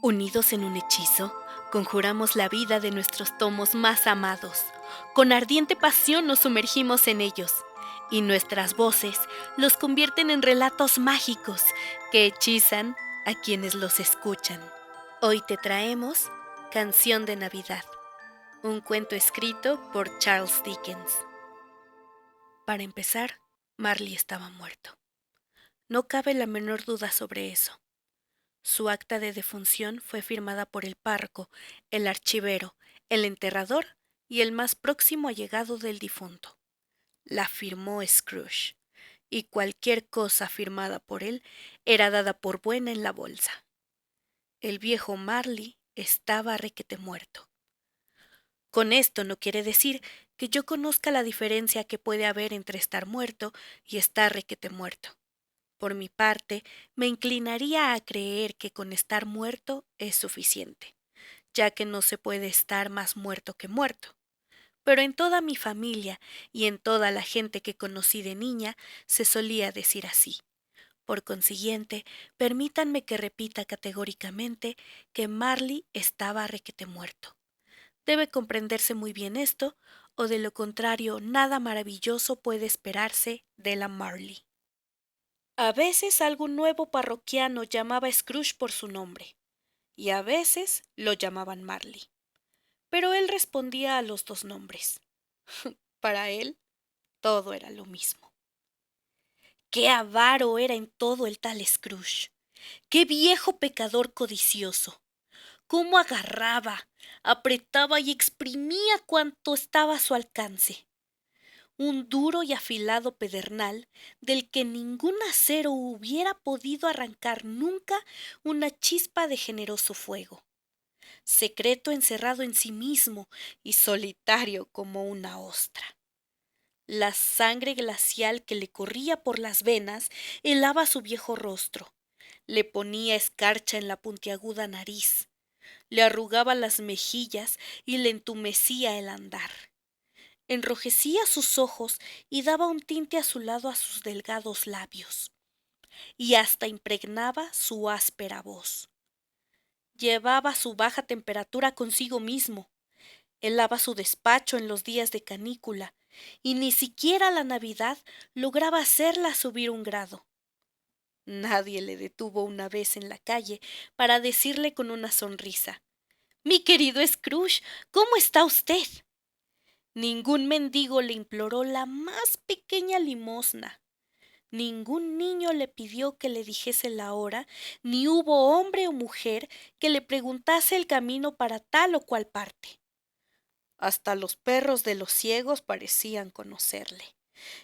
Unidos en un hechizo, conjuramos la vida de nuestros tomos más amados. Con ardiente pasión nos sumergimos en ellos, y nuestras voces los convierten en relatos mágicos que hechizan a quienes los escuchan. Hoy te traemos Canción de Navidad, un cuento escrito por Charles Dickens. Para empezar, Marley estaba muerto. No cabe la menor duda sobre eso. Su acta de defunción fue firmada por el párroco, el archivero, el enterrador y el más próximo allegado del difunto. La firmó Scrooge, y cualquier cosa firmada por él era dada por buena en la bolsa. El viejo Marley estaba requete muerto. Con esto no quiere decir que yo conozca la diferencia que puede haber entre estar muerto y estar requete muerto. Por mi parte, me inclinaría a creer que con estar muerto es suficiente, ya que no se puede estar más muerto que muerto. Pero en toda mi familia y en toda la gente que conocí de niña se solía decir así. Por consiguiente, permítanme que repita categóricamente que Marley estaba requete muerto. Debe comprenderse muy bien esto, o de lo contrario nada maravilloso puede esperarse de la Marley. A veces algún nuevo parroquiano llamaba a Scrooge por su nombre, y a veces lo llamaban Marley. Pero él respondía a los dos nombres. Para él, todo era lo mismo. ¡Qué avaro era en todo el tal Scrooge! ¡Qué viejo pecador codicioso! ¡Cómo agarraba, apretaba y exprimía cuanto estaba a su alcance! Un duro y afilado pedernal del que ningún acero hubiera podido arrancar nunca una chispa de generoso fuego, secreto encerrado en sí mismo y solitario como una ostra. La sangre glacial que le corría por las venas helaba su viejo rostro, le ponía escarcha en la puntiaguda nariz, le arrugaba las mejillas y le entumecía el andar. Enrojecía sus ojos y daba un tinte azulado a sus delgados labios, y hasta impregnaba su áspera voz. Llevaba su baja temperatura consigo mismo, helaba su despacho en los días de canícula, y ni siquiera la Navidad lograba hacerla subir un grado. Nadie le detuvo una vez en la calle para decirle con una sonrisa: «Mi querido Scrooge, ¿cómo está usted?». Ningún mendigo le imploró la más pequeña limosna. Ningún niño le pidió que le dijese la hora, ni hubo hombre o mujer que le preguntase el camino para tal o cual parte. Hasta los perros de los ciegos parecían conocerle,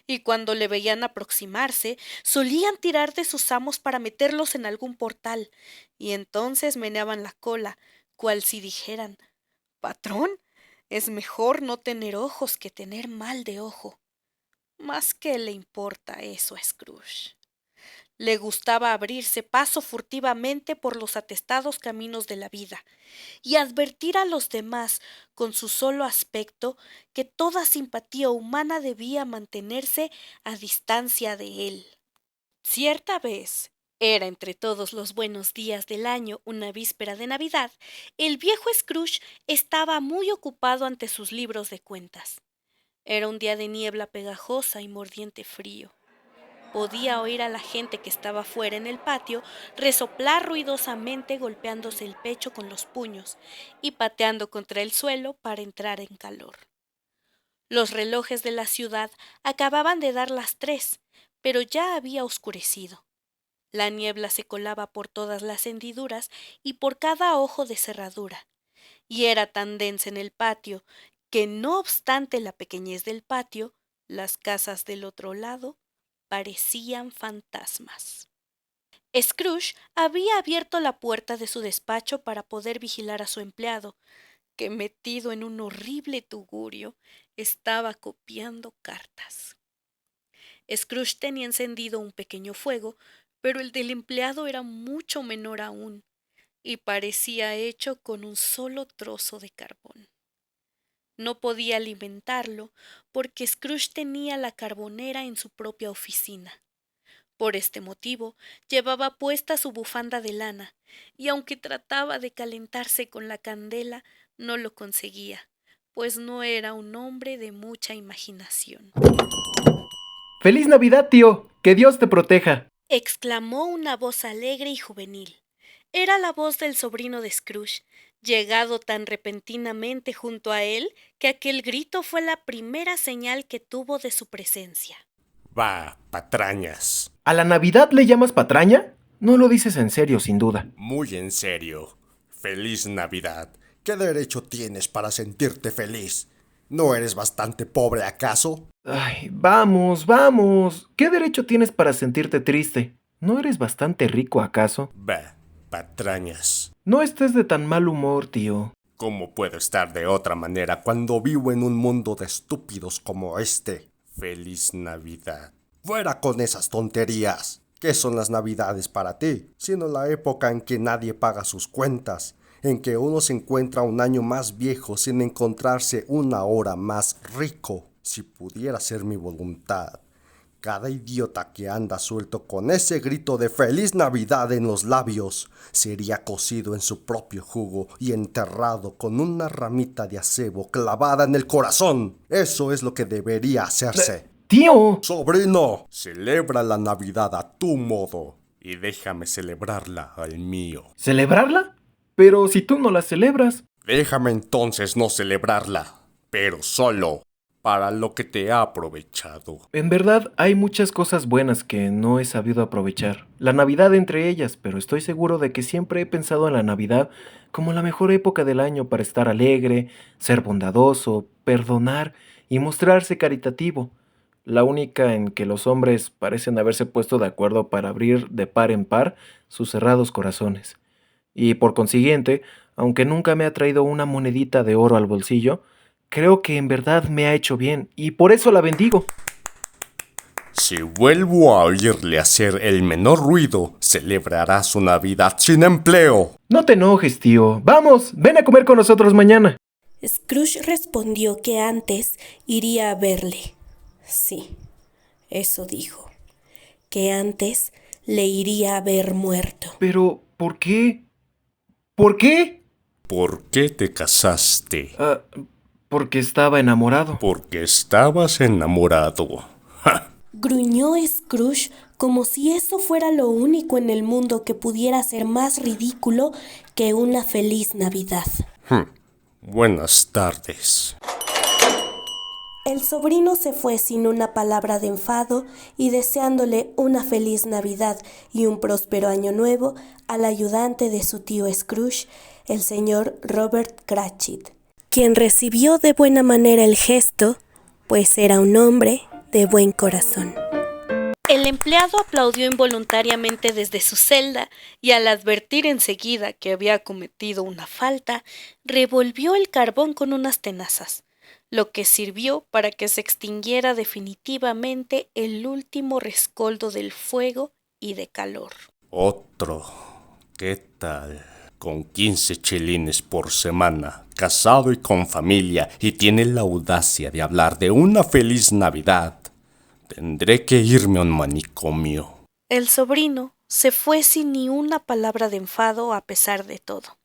y cuando le veían aproximarse, solían tirar de sus amos para meterlos en algún portal, y entonces meneaban la cola, cual si dijeran: «Patrón, es mejor no tener ojos que tener mal de ojo». Mas ¿qué le importa eso a Scrooge? Le gustaba abrirse paso furtivamente por los atestados caminos de la vida y advertir a los demás con su solo aspecto que toda simpatía humana debía mantenerse a distancia de él. Cierta vez, era entre todos los buenos días del año una víspera de Navidad, el viejo Scrooge estaba muy ocupado ante sus libros de cuentas. Era un día de niebla pegajosa y mordiente frío. Podía oír a la gente que estaba fuera en el patio resoplar ruidosamente, golpeándose el pecho con los puños y pateando contra el suelo para entrar en calor. Los relojes de la ciudad acababan de dar las 3, pero ya había oscurecido. La niebla se colaba por todas las hendiduras y por cada ojo de cerradura, y era tan densa en el patio que, no obstante la pequeñez del patio, las casas del otro lado parecían fantasmas. Scrooge había abierto la puerta de su despacho para poder vigilar a su empleado, que, metido en un horrible tugurio, estaba copiando cartas. Scrooge tenía encendido un pequeño fuego, pero el del empleado era mucho menor aún, y parecía hecho con un solo trozo de carbón. No podía alimentarlo porque Scrooge tenía la carbonera en su propia oficina. Por este motivo, llevaba puesta su bufanda de lana, y aunque trataba de calentarse con la candela, no lo conseguía, pues no era un hombre de mucha imaginación. ¡Feliz Navidad, tío! ¡Que Dios te proteja! Exclamó una voz alegre y juvenil. Era la voz del sobrino de Scrooge, llegado tan repentinamente junto a él que aquel grito fue la primera señal que tuvo de su presencia. Va, patrañas. ¿A la Navidad le llamas patraña? No lo dices en serio, sin duda. Muy en serio. Feliz Navidad. ¿Qué derecho tienes para sentirte feliz? ¿No eres bastante pobre acaso? Ay, vamos, vamos. ¿Qué derecho tienes para sentirte triste? ¿No eres bastante rico acaso? Va, patrañas. No estés de tan mal humor, tío. ¿Cómo puedo estar de otra manera cuando vivo en un mundo de estúpidos como este? Feliz Navidad. ¡Fuera con esas tonterías! ¿Qué son las Navidades para ti? Sino la época en que nadie paga sus cuentas, en que uno se encuentra un año más viejo sin encontrarse una hora más rico. Si pudiera ser mi voluntad, cada idiota que anda suelto con ese grito de Feliz Navidad en los labios sería cocido en su propio jugo y enterrado con una ramita de acebo clavada en el corazón. Eso es lo que debería hacerse. ¡Tío! Sobrino, celebra la Navidad a tu modo y déjame celebrarla al mío. ¿Celebrarla? Pero si tú no la celebras. Déjame entonces no celebrarla, pero solo para lo que te ha aprovechado. En verdad, hay muchas cosas buenas que no he sabido aprovechar. La Navidad entre ellas, pero estoy seguro de que siempre he pensado en la Navidad como la mejor época del año para estar alegre, ser bondadoso, perdonar y mostrarse caritativo. La única en que los hombres parecen haberse puesto de acuerdo para abrir de par en par sus cerrados corazones. Y por consiguiente, aunque nunca me ha traído una monedita de oro al bolsillo, creo que en verdad me ha hecho bien, y por eso la bendigo. Si vuelvo a oírle hacer el menor ruido, celebrará su Navidad sin empleo. No te enojes, tío. Vamos, ven a comer con nosotros mañana. Scrooge respondió que antes iría a verle. Sí, eso dijo, que antes le iría a ver muerto. Pero, ¿por qué? ¿Por qué? ¿Por qué te casaste? Porque estaba enamorado. Porque estabas enamorado. ¡Ja! Gruñó Scrooge como si eso fuera lo único en el mundo que pudiera ser más ridículo que una feliz Navidad. Buenas tardes. El sobrino se fue sin una palabra de enfado y deseándole una feliz Navidad y un próspero año nuevo al ayudante de su tío Scrooge, el señor Robert Cratchit, quien recibió de buena manera el gesto, pues era un hombre de buen corazón. El empleado aplaudió involuntariamente desde su celda y al advertir enseguida que había cometido una falta, revolvió el carbón con unas tenazas, lo que sirvió para que se extinguiera definitivamente el último rescoldo del fuego y de calor. Otro. ¿Qué tal? Con 15 chelines por semana, casado y con familia, y tiene la audacia de hablar de una feliz Navidad. Tendré que irme a un manicomio. El sobrino se fue sin ni una palabra de enfado a pesar de todo.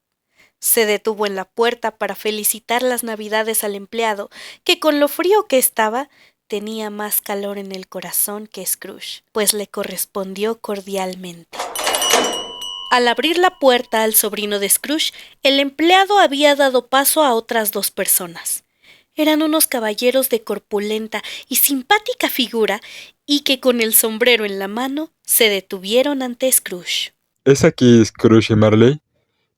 Se detuvo en la puerta para felicitar las Navidades al empleado, que con lo frío que estaba, tenía más calor en el corazón que Scrooge, pues le correspondió cordialmente. Al abrir la puerta al sobrino de Scrooge, el empleado había dado paso a otras dos personas. Eran unos caballeros de corpulenta y simpática figura y que con el sombrero en la mano se detuvieron ante Scrooge. ¿Es aquí Scrooge y Marley?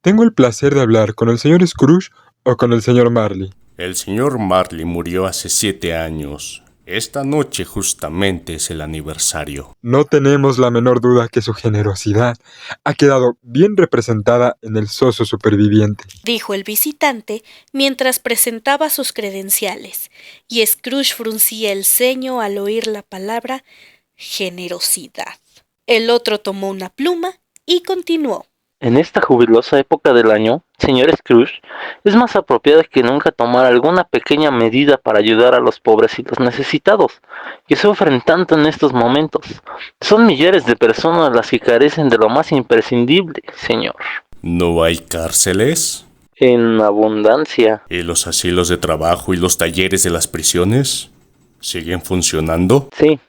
Tengo el placer de hablar con el señor Scrooge o con el señor Marley. El señor Marley murió hace 7 años. Esta noche justamente es el aniversario. No tenemos la menor duda que su generosidad ha quedado bien representada en el soso superviviente, dijo el visitante mientras presentaba sus credenciales, y Scrooge fruncía el ceño al oír la palabra generosidad. El otro tomó una pluma y continuó. En esta jubilosa época del año, señor Scrooge, es más apropiado que nunca tomar alguna pequeña medida para ayudar a los pobres y los necesitados, que sufren tanto en estos momentos. Son millones de personas las que carecen de lo más imprescindible, señor. ¿No hay cárceles? En abundancia. ¿Y los asilos de trabajo y los talleres de las prisiones? ¿Siguen funcionando? Sí,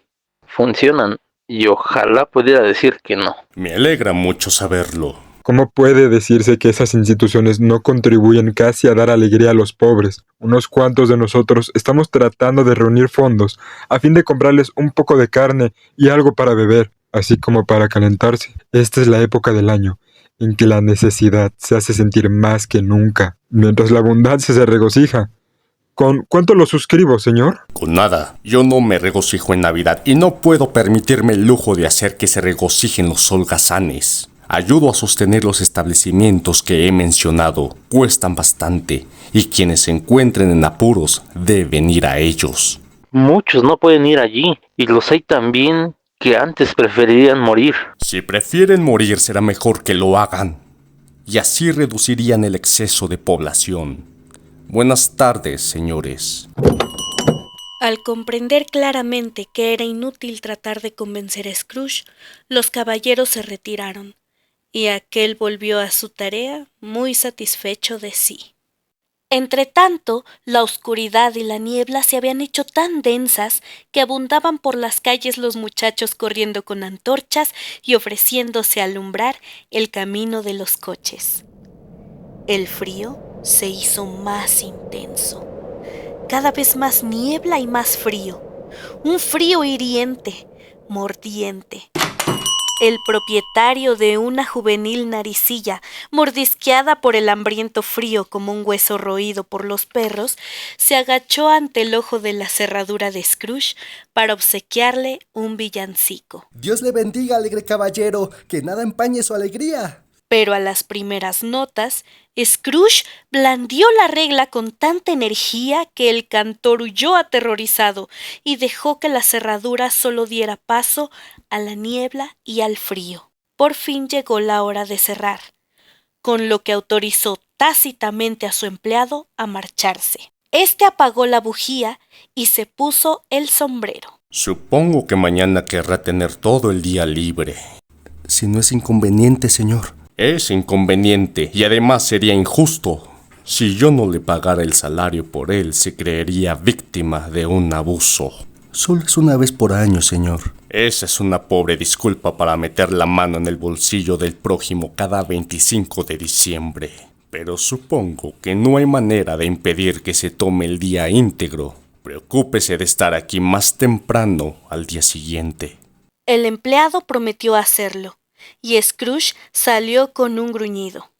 funcionan, y ojalá pudiera decir que no. Me alegra mucho saberlo. ¿Cómo puede decirse que esas instituciones no contribuyen casi a dar alegría a los pobres? Unos cuantos de nosotros estamos tratando de reunir fondos a fin de comprarles un poco de carne y algo para beber, así como para calentarse. Esta es la época del año en que la necesidad se hace sentir más que nunca, mientras la abundancia se regocija. ¿Con cuánto lo suscribo, señor? Con nada. Yo no me regocijo en Navidad y no puedo permitirme el lujo de hacer que se regocijen los holgazanes. Ayudo a sostener los establecimientos que he mencionado. Cuestan bastante y quienes se encuentren en apuros deben ir a ellos. Muchos no pueden ir allí, y los hay también que antes preferirían morir. Si prefieren morir, será mejor que lo hagan. Y así reducirían el exceso de población. Buenas tardes, señores. Al comprender claramente que era inútil tratar de convencer a Scrooge, los caballeros se retiraron, y aquél volvió a su tarea muy satisfecho de sí. Entretanto, la oscuridad y la niebla se habían hecho tan densas que abundaban por las calles los muchachos corriendo con antorchas y ofreciéndose a alumbrar el camino de los coches. El frío se hizo más intenso. Cada vez más niebla y más frío. Un frío hiriente, mordiente. El propietario de una juvenil naricilla, mordisqueada por el hambriento frío como un hueso roído por los perros, se agachó ante el ojo de la cerradura de Scrooge para obsequiarle un villancico. Dios le bendiga, alegre caballero, que nada empañe su alegría. Pero a las primeras notas, Scrooge blandió la regla con tanta energía que el cantor huyó aterrorizado y dejó que la cerradura solo diera paso a la niebla y al frío. Por fin llegó la hora de cerrar, con lo que autorizó tácitamente a su empleado a marcharse. Este apagó la bujía y se puso el sombrero. Supongo que mañana querrá tener todo el día libre. Si no es inconveniente, señor. Es inconveniente y además sería injusto. Si yo no le pagara el salario por él, se creería víctima de un abuso. Solo es una vez por año, señor. Esa es una pobre disculpa para meter la mano en el bolsillo del prójimo cada 25 de diciembre. Pero supongo que no hay manera de impedir que se tome el día íntegro. Preocúpese de estar aquí más temprano al día siguiente. El empleado prometió hacerlo, y Scrooge salió con un gruñido.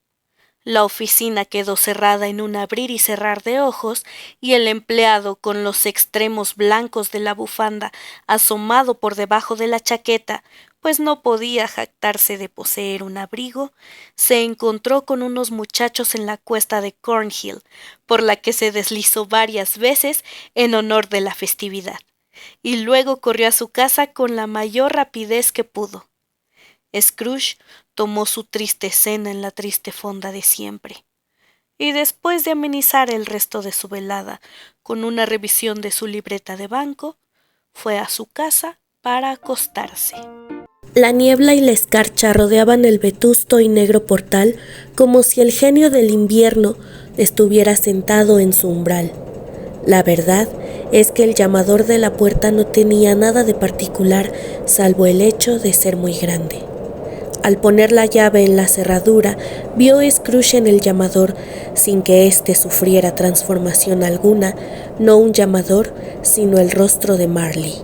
La oficina quedó cerrada en un abrir y cerrar de ojos, y el empleado, con los extremos blancos de la bufanda asomado por debajo de la chaqueta, pues no podía jactarse de poseer un abrigo, se encontró con unos muchachos en la cuesta de Cornhill, por la que se deslizó varias veces en honor de la festividad, y luego corrió a su casa con la mayor rapidez que pudo. Scrooge tomó su triste cena en la triste fonda de siempre, y después de amenizar el resto de su velada con una revisión de su libreta de banco, fue a su casa para acostarse. La niebla y la escarcha rodeaban el vetusto y negro portal como si el genio del invierno estuviera sentado en su umbral. La verdad es que el llamador de la puerta no tenía nada de particular salvo el hecho de ser muy grande. Al poner la llave en la cerradura, vio Scrooge en el llamador, sin que éste sufriera transformación alguna, no un llamador, sino el rostro de Marley.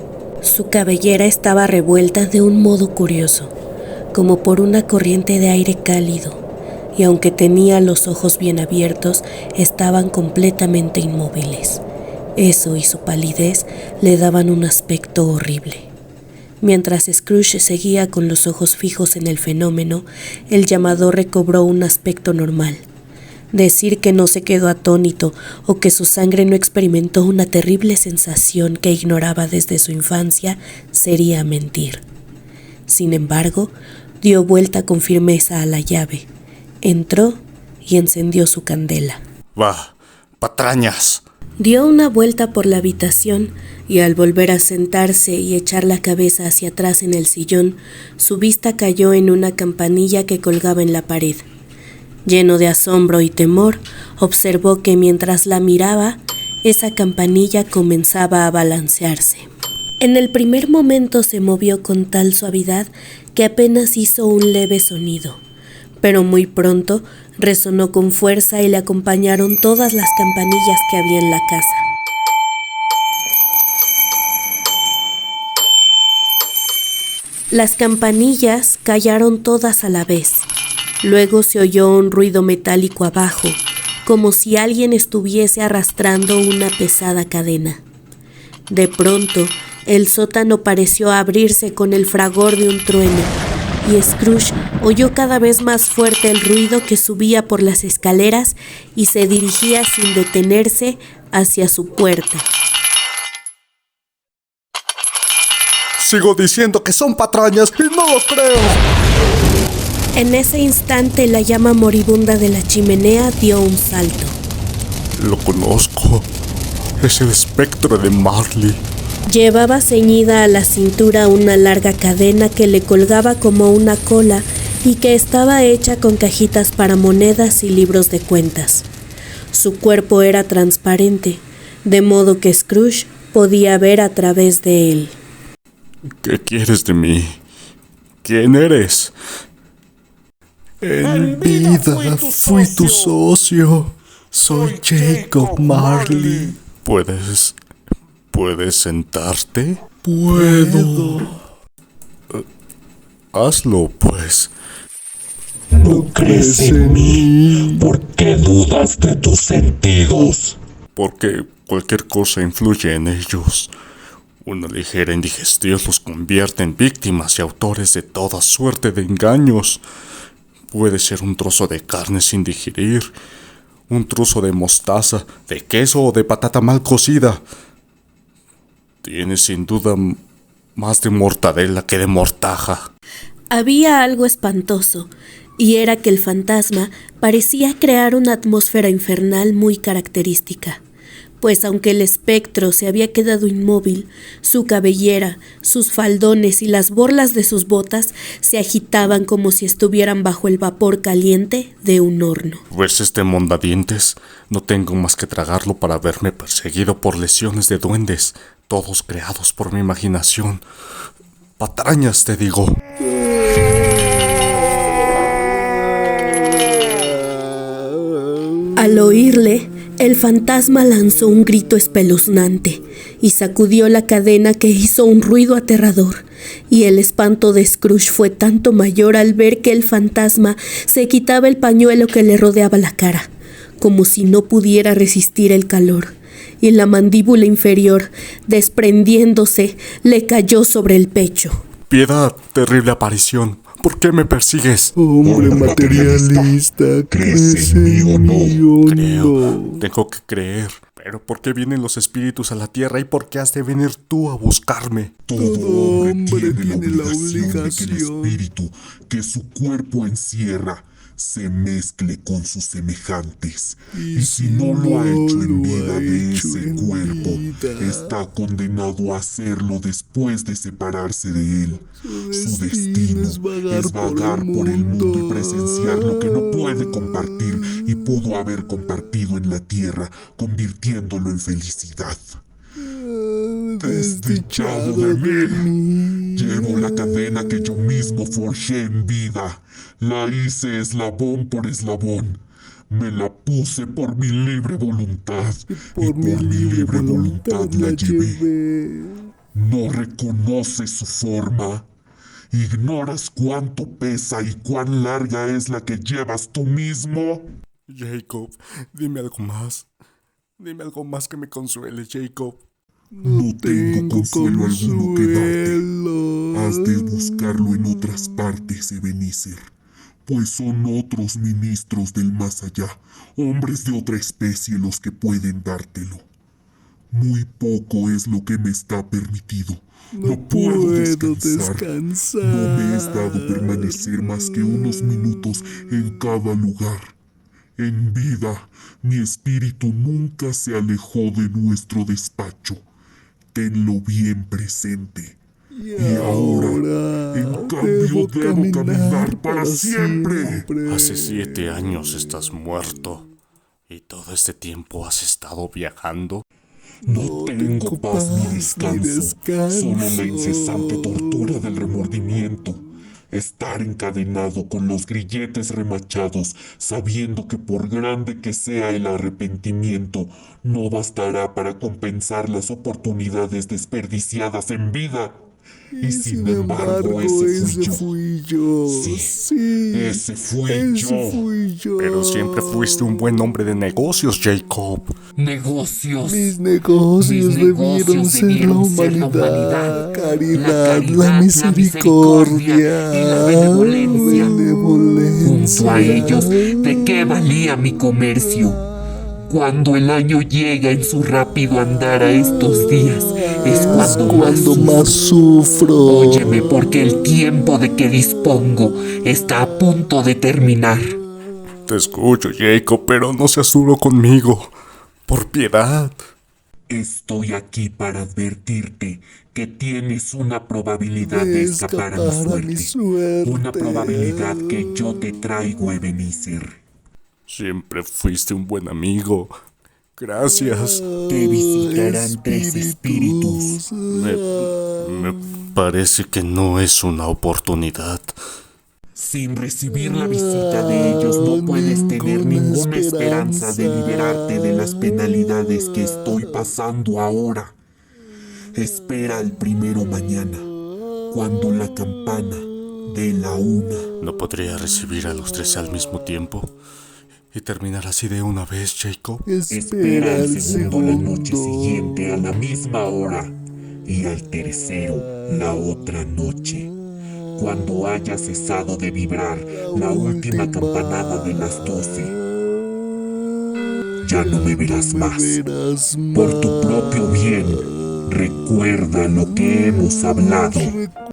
Su cabellera estaba revuelta de un modo curioso, como por una corriente de aire cálido, y aunque tenía los ojos bien abiertos, estaban completamente inmóviles. Eso y su palidez le daban un aspecto horrible. Mientras Scrooge seguía con los ojos fijos en el fenómeno, el llamador recobró un aspecto normal. Decir que no se quedó atónito o que su sangre no experimentó una terrible sensación que ignoraba desde su infancia sería mentir. Sin embargo, dio vuelta con firmeza a la llave, Entró y encendió su candela. Va, patrañas. Dio una vuelta por la habitación y al volver a sentarse y echar la cabeza hacia atrás en el sillón, su vista cayó en una campanilla que colgaba en la pared. Lleno de asombro y temor, observó que mientras la miraba, esa campanilla comenzaba a balancearse. En el primer momento se movió con tal suavidad que apenas hizo un leve sonido, pero muy pronto resonó con fuerza y le acompañaron todas las campanillas que había en la casa. Las campanillas callaron todas a la vez. Luego se oyó un ruido metálico abajo, como si alguien estuviese arrastrando una pesada cadena. De pronto, el sótano pareció abrirse con el fragor de un trueno, y Scrooge oyó cada vez más fuerte el ruido que subía por las escaleras y se dirigía sin detenerse hacia su puerta. Sigo diciendo que son patrañas y no lo creo. En ese instante, la llama moribunda de la chimenea dio un salto. Lo conozco. Es el espectro de Marley. Llevaba ceñida a la cintura una larga cadena que le colgaba como una cola y que estaba hecha con cajitas para monedas y libros de cuentas. Su cuerpo era transparente, de modo que Scrooge podía ver a través de él. ¿Qué quieres de mí? ¿Quién eres? En vida fui tu socio. Soy Jacob Marley. ¿Puedes sentarte? Puedo. Hazlo, pues. No crees en mí. ¿Por qué dudas de tus sentidos? Porque cualquier cosa influye en ellos. Una ligera indigestión los convierte en víctimas y autores de toda suerte de engaños. Puede ser un trozo de carne sin digerir, un trozo de mostaza, de queso o de patata mal cocida. Tiene sin duda más de mortadela que de mortaja. Había algo espantoso, y era que el fantasma parecía crear una atmósfera infernal muy característica, pues aunque el espectro se había quedado inmóvil, su cabellera, sus faldones y las borlas de sus botas se agitaban como si estuvieran bajo el vapor caliente de un horno. ¿Ves este mondadientes? No tengo más que tragarlo para verme perseguido por lesiones de duendes, todos creados por mi imaginación. Patrañas, te digo. Al oírle, el fantasma lanzó un grito espeluznante y sacudió la cadena que hizo un ruido aterrador, y el espanto de Scrooge fue tanto mayor al ver que el fantasma se quitaba el pañuelo que le rodeaba la cara, como si no pudiera resistir el calor, y la mandíbula inferior, desprendiéndose, le cayó sobre el pecho. Piedad, terrible aparición. ¿Por qué me persigues? Hombre materialista, ¿crees en mí o no? Creo, tengo que creer. Pero ¿por qué vienen los espíritus a la tierra y por qué has de venir tú a buscarme? Todo hombre tiene la obligación de que el espíritu que su cuerpo encierra se mezcle con sus semejantes. Y si no lo ha hecho en vida de ese cuerpo, está condenado a hacerlo después de separarse de él. Su destino es vagar por el mundo y presenciar lo que no puede compartir y pudo haber compartido en la tierra, convirtiéndolo en felicidad. Desdichado de mí, llevo la cadena que yo mismo forjé en vida. La hice eslabón por eslabón. Me la puse por mi libre voluntad y por mi libre voluntad la llevé. No reconoces su forma. ¿Ignoras cuánto pesa y cuán larga es la que llevas tú mismo? Jacob, dime algo más. Dime algo más que me consuele, Jacob. No tengo consuelo alguno que darte. Has de buscarlo en otras partes, Ebenezer, pues son otros ministros del más allá, hombres de otra especie los que pueden dártelo. Muy poco es lo que me está permitido. No puedo descansar. No me es dado permanecer más que unos minutos en cada lugar. En vida, mi espíritu nunca se alejó de nuestro despacho. Tenlo bien presente. Y ahora, en cambio, debo caminar para siempre. Hace 7 años estás muerto. ¿Y todo este tiempo has estado viajando? No tengo paz ni descanso. Solo la incesante tortura del remordimiento. Estar encadenado con los grilletes remachados, sabiendo que por grande que sea el arrepentimiento, no bastará para compensar las oportunidades desperdiciadas en vida. Y sin embargo, ese fui yo. Sí, ese fui yo. Pero siempre fuiste un buen hombre de negocios, Jacob. Negocios. Mis negocios debieron ser la humanidad, caridad, la misericordia y la benevolencia. Junto a ellos, ¿de qué valía mi comercio? Cuando el año llega en su rápido andar a estos días, es cuando más sufro. Óyeme, porque el tiempo de que dispongo está a punto de terminar. Te escucho, Jacob, pero no seas duro conmigo. Por piedad. Estoy aquí para advertirte que tienes una probabilidad de escapar a mi suerte. Una probabilidad que yo te traigo, Ebenezer. Siempre fuiste un buen amigo. Gracias. Te visitarán 3 espíritus. Me parece que no es una oportunidad. Sin recibir la visita de ellos no puedes tener ninguna esperanza de liberarte de las penalidades que estoy pasando ahora. Espera al primero mañana, cuando la campana dé la 1. ¿No podría recibir a los 3 al mismo tiempo? ¿Y terminar así de una vez, Jacob? Espera al segundo la noche siguiente a la misma hora. Y al tercero la otra noche. Cuando haya cesado de vibrar la última campanada de las 12. Ya no me verás más. Por tu propio bien, recuerda lo que hemos hablado.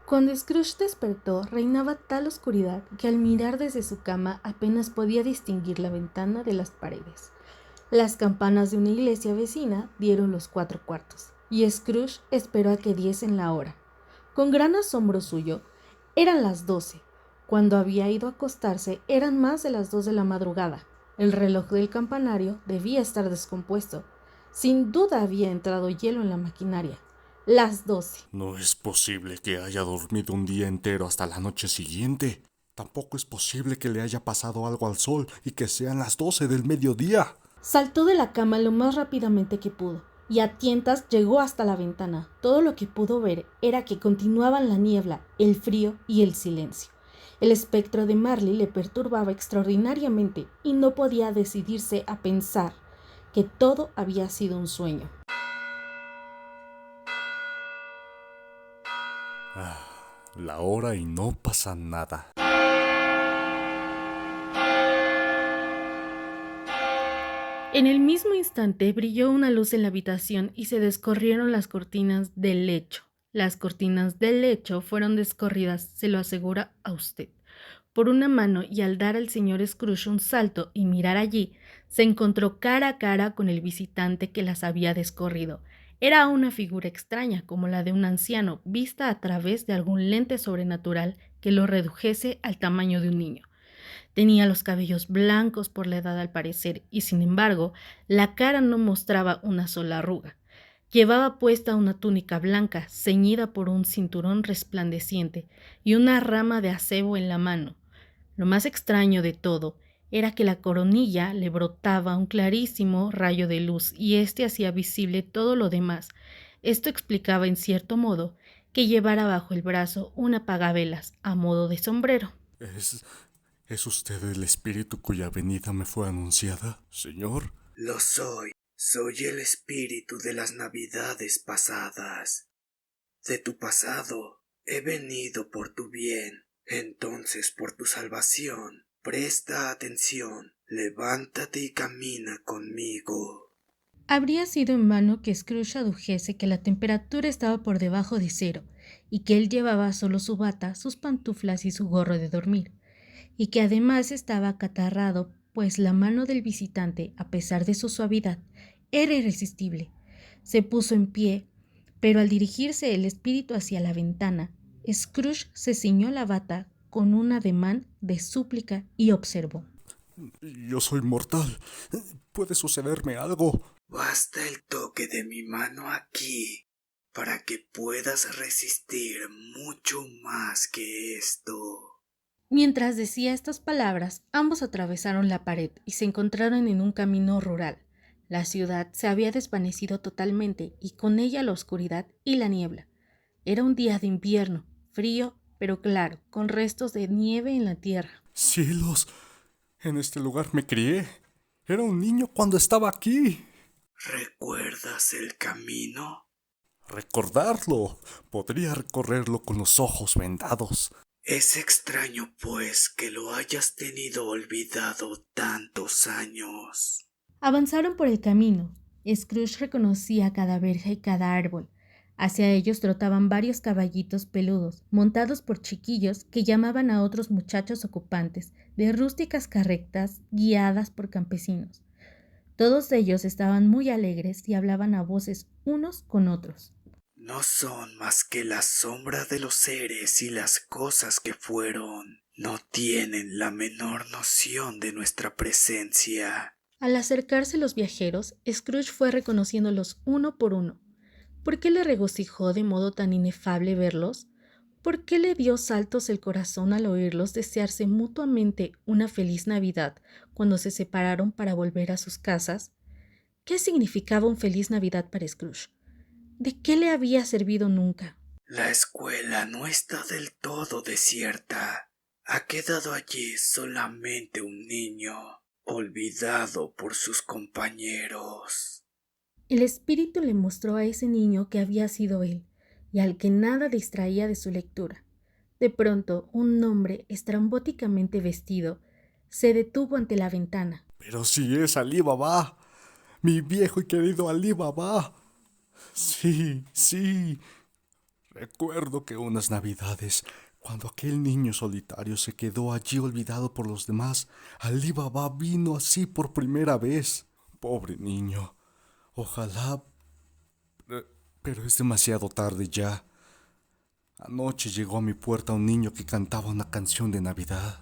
Cuando Scrooge despertó, reinaba tal oscuridad que al mirar desde su cama apenas podía distinguir la ventana de las paredes. Las campanas de una iglesia vecina dieron los 4 cuartos, y Scrooge esperó a que diesen la hora. Con gran asombro suyo, eran las 12. Cuando había ido a acostarse, eran más de las 2 de la madrugada. El reloj del campanario debía estar descompuesto. Sin duda había entrado hielo en la maquinaria. Las 12. No es posible que haya dormido un día entero hasta la noche siguiente. Tampoco es posible que le haya pasado algo al sol y que sean las 12 del mediodía. Saltó de la cama lo más rápidamente que pudo, y a tientas llegó hasta la ventana. Todo lo que pudo ver era que continuaban la niebla, el frío y el silencio. El espectro de Marley le perturbaba extraordinariamente y no podía decidirse a pensar que todo había sido un sueño. La hora y no pasa nada. En el mismo instante brilló una luz en la habitación y se descorrieron las cortinas del lecho. Las cortinas del lecho fueron descorridas, se lo asegura a usted, por una mano, y al dar al señor Scrooge un salto y mirar allí, se encontró cara a cara con el visitante que las había descorrido. Era una figura extraña, como la de un anciano, vista a través de algún lente sobrenatural que lo redujese al tamaño de un niño. Tenía los cabellos blancos por la edad al parecer, y sin embargo, la cara no mostraba una sola arruga. Llevaba puesta una túnica blanca, ceñida por un cinturón resplandeciente, y una rama de acebo en la mano. Lo más extraño de todo era que la coronilla le brotaba un clarísimo rayo de luz y éste hacía visible todo lo demás. Esto explicaba en cierto modo que llevara bajo el brazo un apagavelas a modo de sombrero. ¿Es usted el espíritu cuya venida me fue anunciada, señor? Lo soy. Soy el espíritu de las navidades pasadas. De tu pasado he venido por tu bien. Entonces, por tu salvación, presta atención, levántate y camina conmigo. Habría sido en vano que Scrooge adujese que la temperatura estaba por debajo de 0 y que él llevaba solo su bata, sus pantuflas y su gorro de dormir, y que además estaba acatarrado, pues la mano del visitante, a pesar de su suavidad, era irresistible. Se puso en pie, pero al dirigirse el espíritu hacia la ventana, Scrooge se ciñó la bata con un ademán de súplica y observó: Yo soy mortal. ¿Puede sucederme algo? Basta el toque de mi mano aquí para que puedas resistir mucho más que esto. Mientras decía estas palabras, ambos atravesaron la pared y se encontraron en un camino rural. La ciudad se había desvanecido totalmente y con ella la oscuridad y la niebla. Era un día de invierno, frío pero claro, con restos de nieve en la tierra. ¡Cielos! En este lugar me crié. Era un niño cuando estaba aquí. ¿Recuerdas el camino? Recordarlo. Podría recorrerlo con los ojos vendados. Es extraño, pues, que lo hayas tenido olvidado tantos años. Avanzaron por el camino. Scrooge reconocía cada verja y cada árbol. Hacia ellos trotaban varios caballitos peludos, montados por chiquillos que llamaban a otros muchachos ocupantes de rústicas carretas guiadas por campesinos. Todos ellos estaban muy alegres y hablaban a voces unos con otros. No son más que la sombra de los seres y las cosas que fueron. No tienen la menor noción de nuestra presencia. Al acercarse los viajeros, Scrooge fue reconociéndolos uno por uno. ¿Por qué le regocijó de modo tan inefable verlos? ¿Por qué le dio saltos el corazón al oírlos desearse mutuamente una feliz Navidad cuando se separaron para volver a sus casas? ¿Qué significaba un feliz Navidad para Scrooge? ¿De qué le había servido nunca? La escuela no está del todo desierta. Ha quedado allí solamente un niño, olvidado por sus compañeros. El espíritu le mostró a ese niño que había sido él, y al que nada distraía de su lectura. De pronto, un hombre estrambóticamente vestido se detuvo ante la ventana. Pero si es Ali Baba, mi viejo y querido Ali Baba. Sí. Recuerdo que unas navidades, cuando aquel niño solitario se quedó allí olvidado por los demás, Ali Baba vino así por primera vez. Pobre niño. Ojalá... Pero es demasiado tarde ya. Anoche llegó a mi puerta un niño que cantaba una canción de Navidad.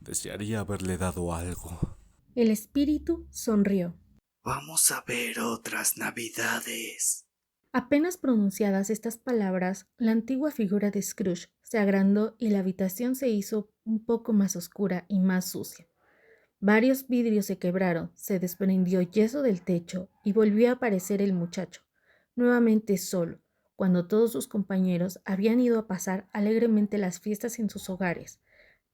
Desearía haberle dado algo. El espíritu sonrió. Vamos a ver otras Navidades. Apenas pronunciadas estas palabras, la antigua figura de Scrooge se agrandó y la habitación se hizo un poco más oscura y más sucia. Varios vidrios se quebraron, se desprendió yeso del techo y volvió a aparecer el muchacho, nuevamente solo, cuando todos sus compañeros habían ido a pasar alegremente las fiestas en sus hogares.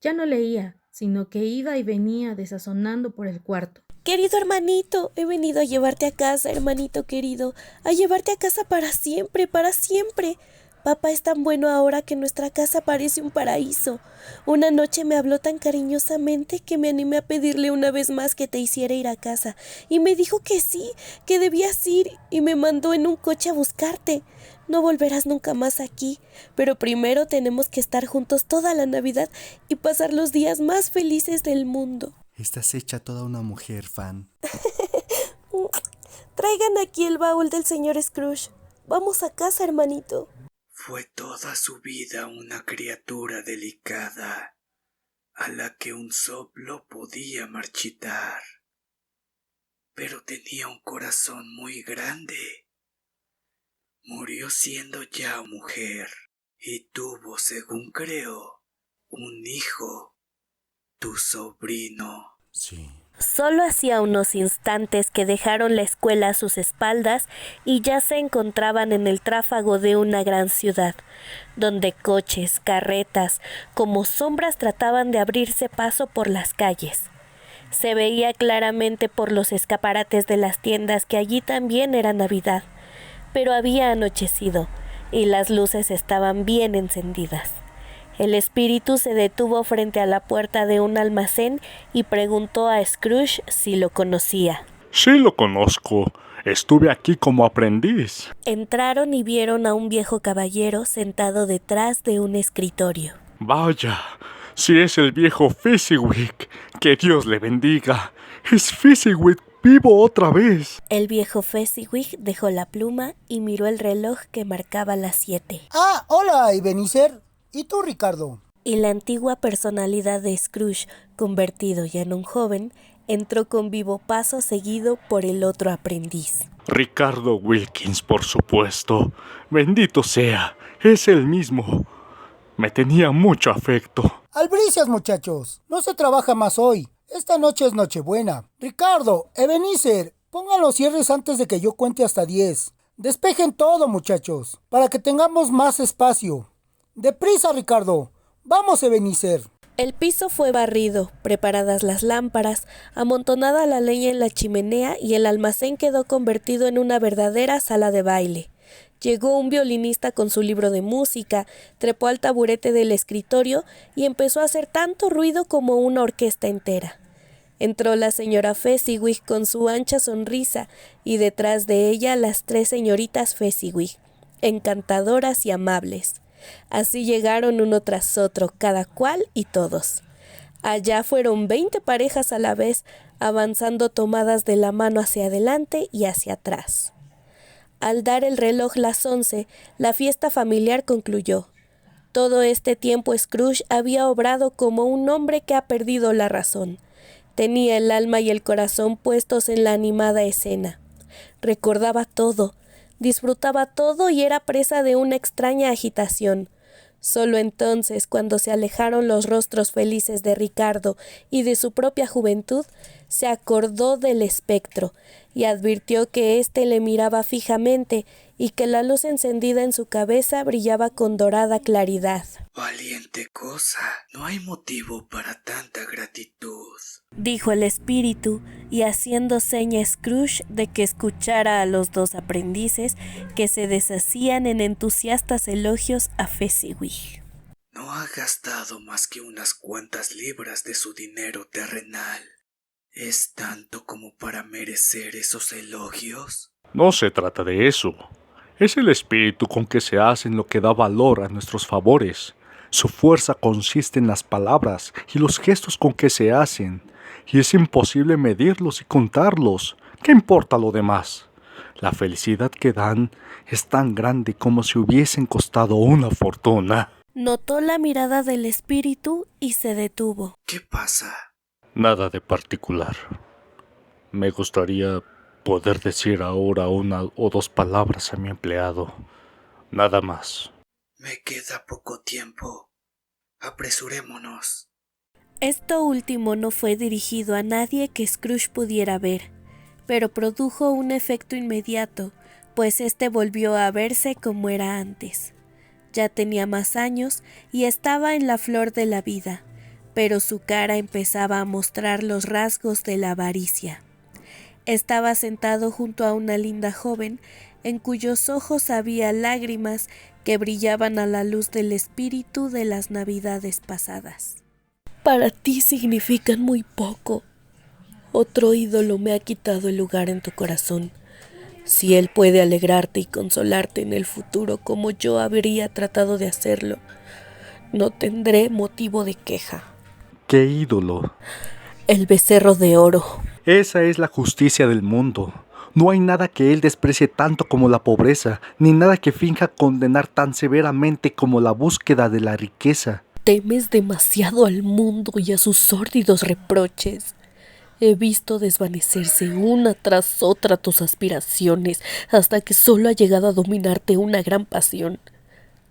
Ya no leía, sino que iba y venía desazonando por el cuarto. Querido hermanito, he venido a llevarte a casa, hermanito querido, a llevarte a casa para siempre, para siempre. Papá es tan bueno ahora que nuestra casa parece un paraíso. Una noche me habló tan cariñosamente que me animé a pedirle una vez más que te hiciera ir a casa. Y me dijo que sí, que debías ir y me mandó en un coche a buscarte. No volverás nunca más aquí, pero primero tenemos que estar juntos toda la Navidad y pasar los días más felices del mundo. Estás hecha toda una mujer, Fan. Traigan aquí el baúl del señor Scrooge. Vamos a casa, hermanito. Fue toda su vida una criatura delicada, a la que un soplo podía marchitar. Pero tenía un corazón muy grande. Murió siendo ya mujer y tuvo, según creo, un hijo, tu sobrino. Sí. Solo hacía unos instantes que dejaron la escuela a sus espaldas y ya se encontraban en el tráfago de una gran ciudad, donde coches, carretas, como sombras trataban de abrirse paso por las calles. Se veía claramente por los escaparates de las tiendas que allí también era Navidad, pero había anochecido y las luces estaban bien encendidas. El espíritu se detuvo frente a la puerta de un almacén y preguntó a Scrooge si lo conocía. Sí lo conozco. Estuve aquí como aprendiz. Entraron y vieron a un viejo caballero sentado detrás de un escritorio. Vaya, si es el viejo Fezziwig, que Dios le bendiga. Es Fezziwig vivo otra vez. El viejo Fezziwig dejó la pluma y miró el reloj que marcaba las 7. Ah, hola, Ebenezer. ¿Y tú, Ricardo? Y la antigua personalidad de Scrooge, convertido ya en un joven, entró con vivo paso seguido por el otro aprendiz. Ricardo Wilkins, por supuesto. Bendito sea, es el mismo. Me tenía mucho afecto. Albricias, muchachos. No se trabaja más hoy. Esta noche es Nochebuena. Ricardo, Ebenezer, pongan los cierres antes de que yo cuente hasta 10. Despejen todo, muchachos, para que tengamos más espacio. ¡Deprisa, Ricardo! ¡Vamos, Ebenezer! El piso fue barrido, preparadas las lámparas, amontonada la leña en la chimenea y el almacén quedó convertido en una verdadera sala de baile. Llegó un violinista con su libro de música, trepó al taburete del escritorio y empezó a hacer tanto ruido como una orquesta entera. Entró la señora Fezziwig con su ancha sonrisa y detrás de ella las 3 señoritas Fezziwig, encantadoras y amables. Así llegaron uno tras otro, cada cual y todos. Allá fueron 20 parejas a la vez, avanzando tomadas de la mano hacia adelante y hacia atrás. Al dar el reloj las 11, la fiesta familiar concluyó. Todo este tiempo Scrooge había obrado como un hombre que ha perdido la razón. Tenía el alma y el corazón puestos en la animada escena. Recordaba todo, disfrutaba todo y era presa de una extraña agitación. Solo entonces, cuando se alejaron los rostros felices de Ricardo y de su propia juventud, se acordó del espectro y advirtió que éste le miraba fijamente y que la luz encendida en su cabeza brillaba con dorada claridad. Valiente cosa, no hay motivo para tanta gratitud, dijo el espíritu, y haciendo seña a Scrooge de que escuchara a los 2 aprendices que se deshacían en entusiastas elogios a Fezziwig. No ha gastado más que unas cuantas libras de su dinero terrenal. ¿Es tanto como para merecer esos elogios? No se trata de eso. Es el espíritu con que se hacen lo que da valor a nuestros favores. Su fuerza consiste en las palabras y los gestos con que se hacen, y es imposible medirlos y contarlos. ¿Qué importa lo demás? La felicidad que dan es tan grande como si hubiesen costado una fortuna. Notó la mirada del espíritu y se detuvo. ¿Qué pasa? Nada de particular. Me gustaría poder decir ahora 1 o 2 palabras a mi empleado. Nada más. Me queda poco tiempo. Apresurémonos. Esto último no fue dirigido a nadie que Scrooge pudiera ver, pero produjo un efecto inmediato, pues éste volvió a verse como era antes. Ya tenía más años y estaba en la flor de la vida, pero su cara empezaba a mostrar los rasgos de la avaricia. Estaba sentado junto a una linda joven, en cuyos ojos había lágrimas que brillaban a la luz del espíritu de las navidades pasadas. Para ti significan muy poco. Otro ídolo me ha quitado el lugar en tu corazón. Si él puede alegrarte y consolarte en el futuro como yo habría tratado de hacerlo, no tendré motivo de queja. ¿Qué ídolo? El becerro de oro. Esa es la justicia del mundo. No hay nada que él desprecie tanto como la pobreza, ni nada que finja condenar tan severamente como la búsqueda de la riqueza. Temes demasiado al mundo y a sus sórdidos reproches. He visto desvanecerse una tras otra tus aspiraciones hasta que solo ha llegado a dominarte una gran pasión,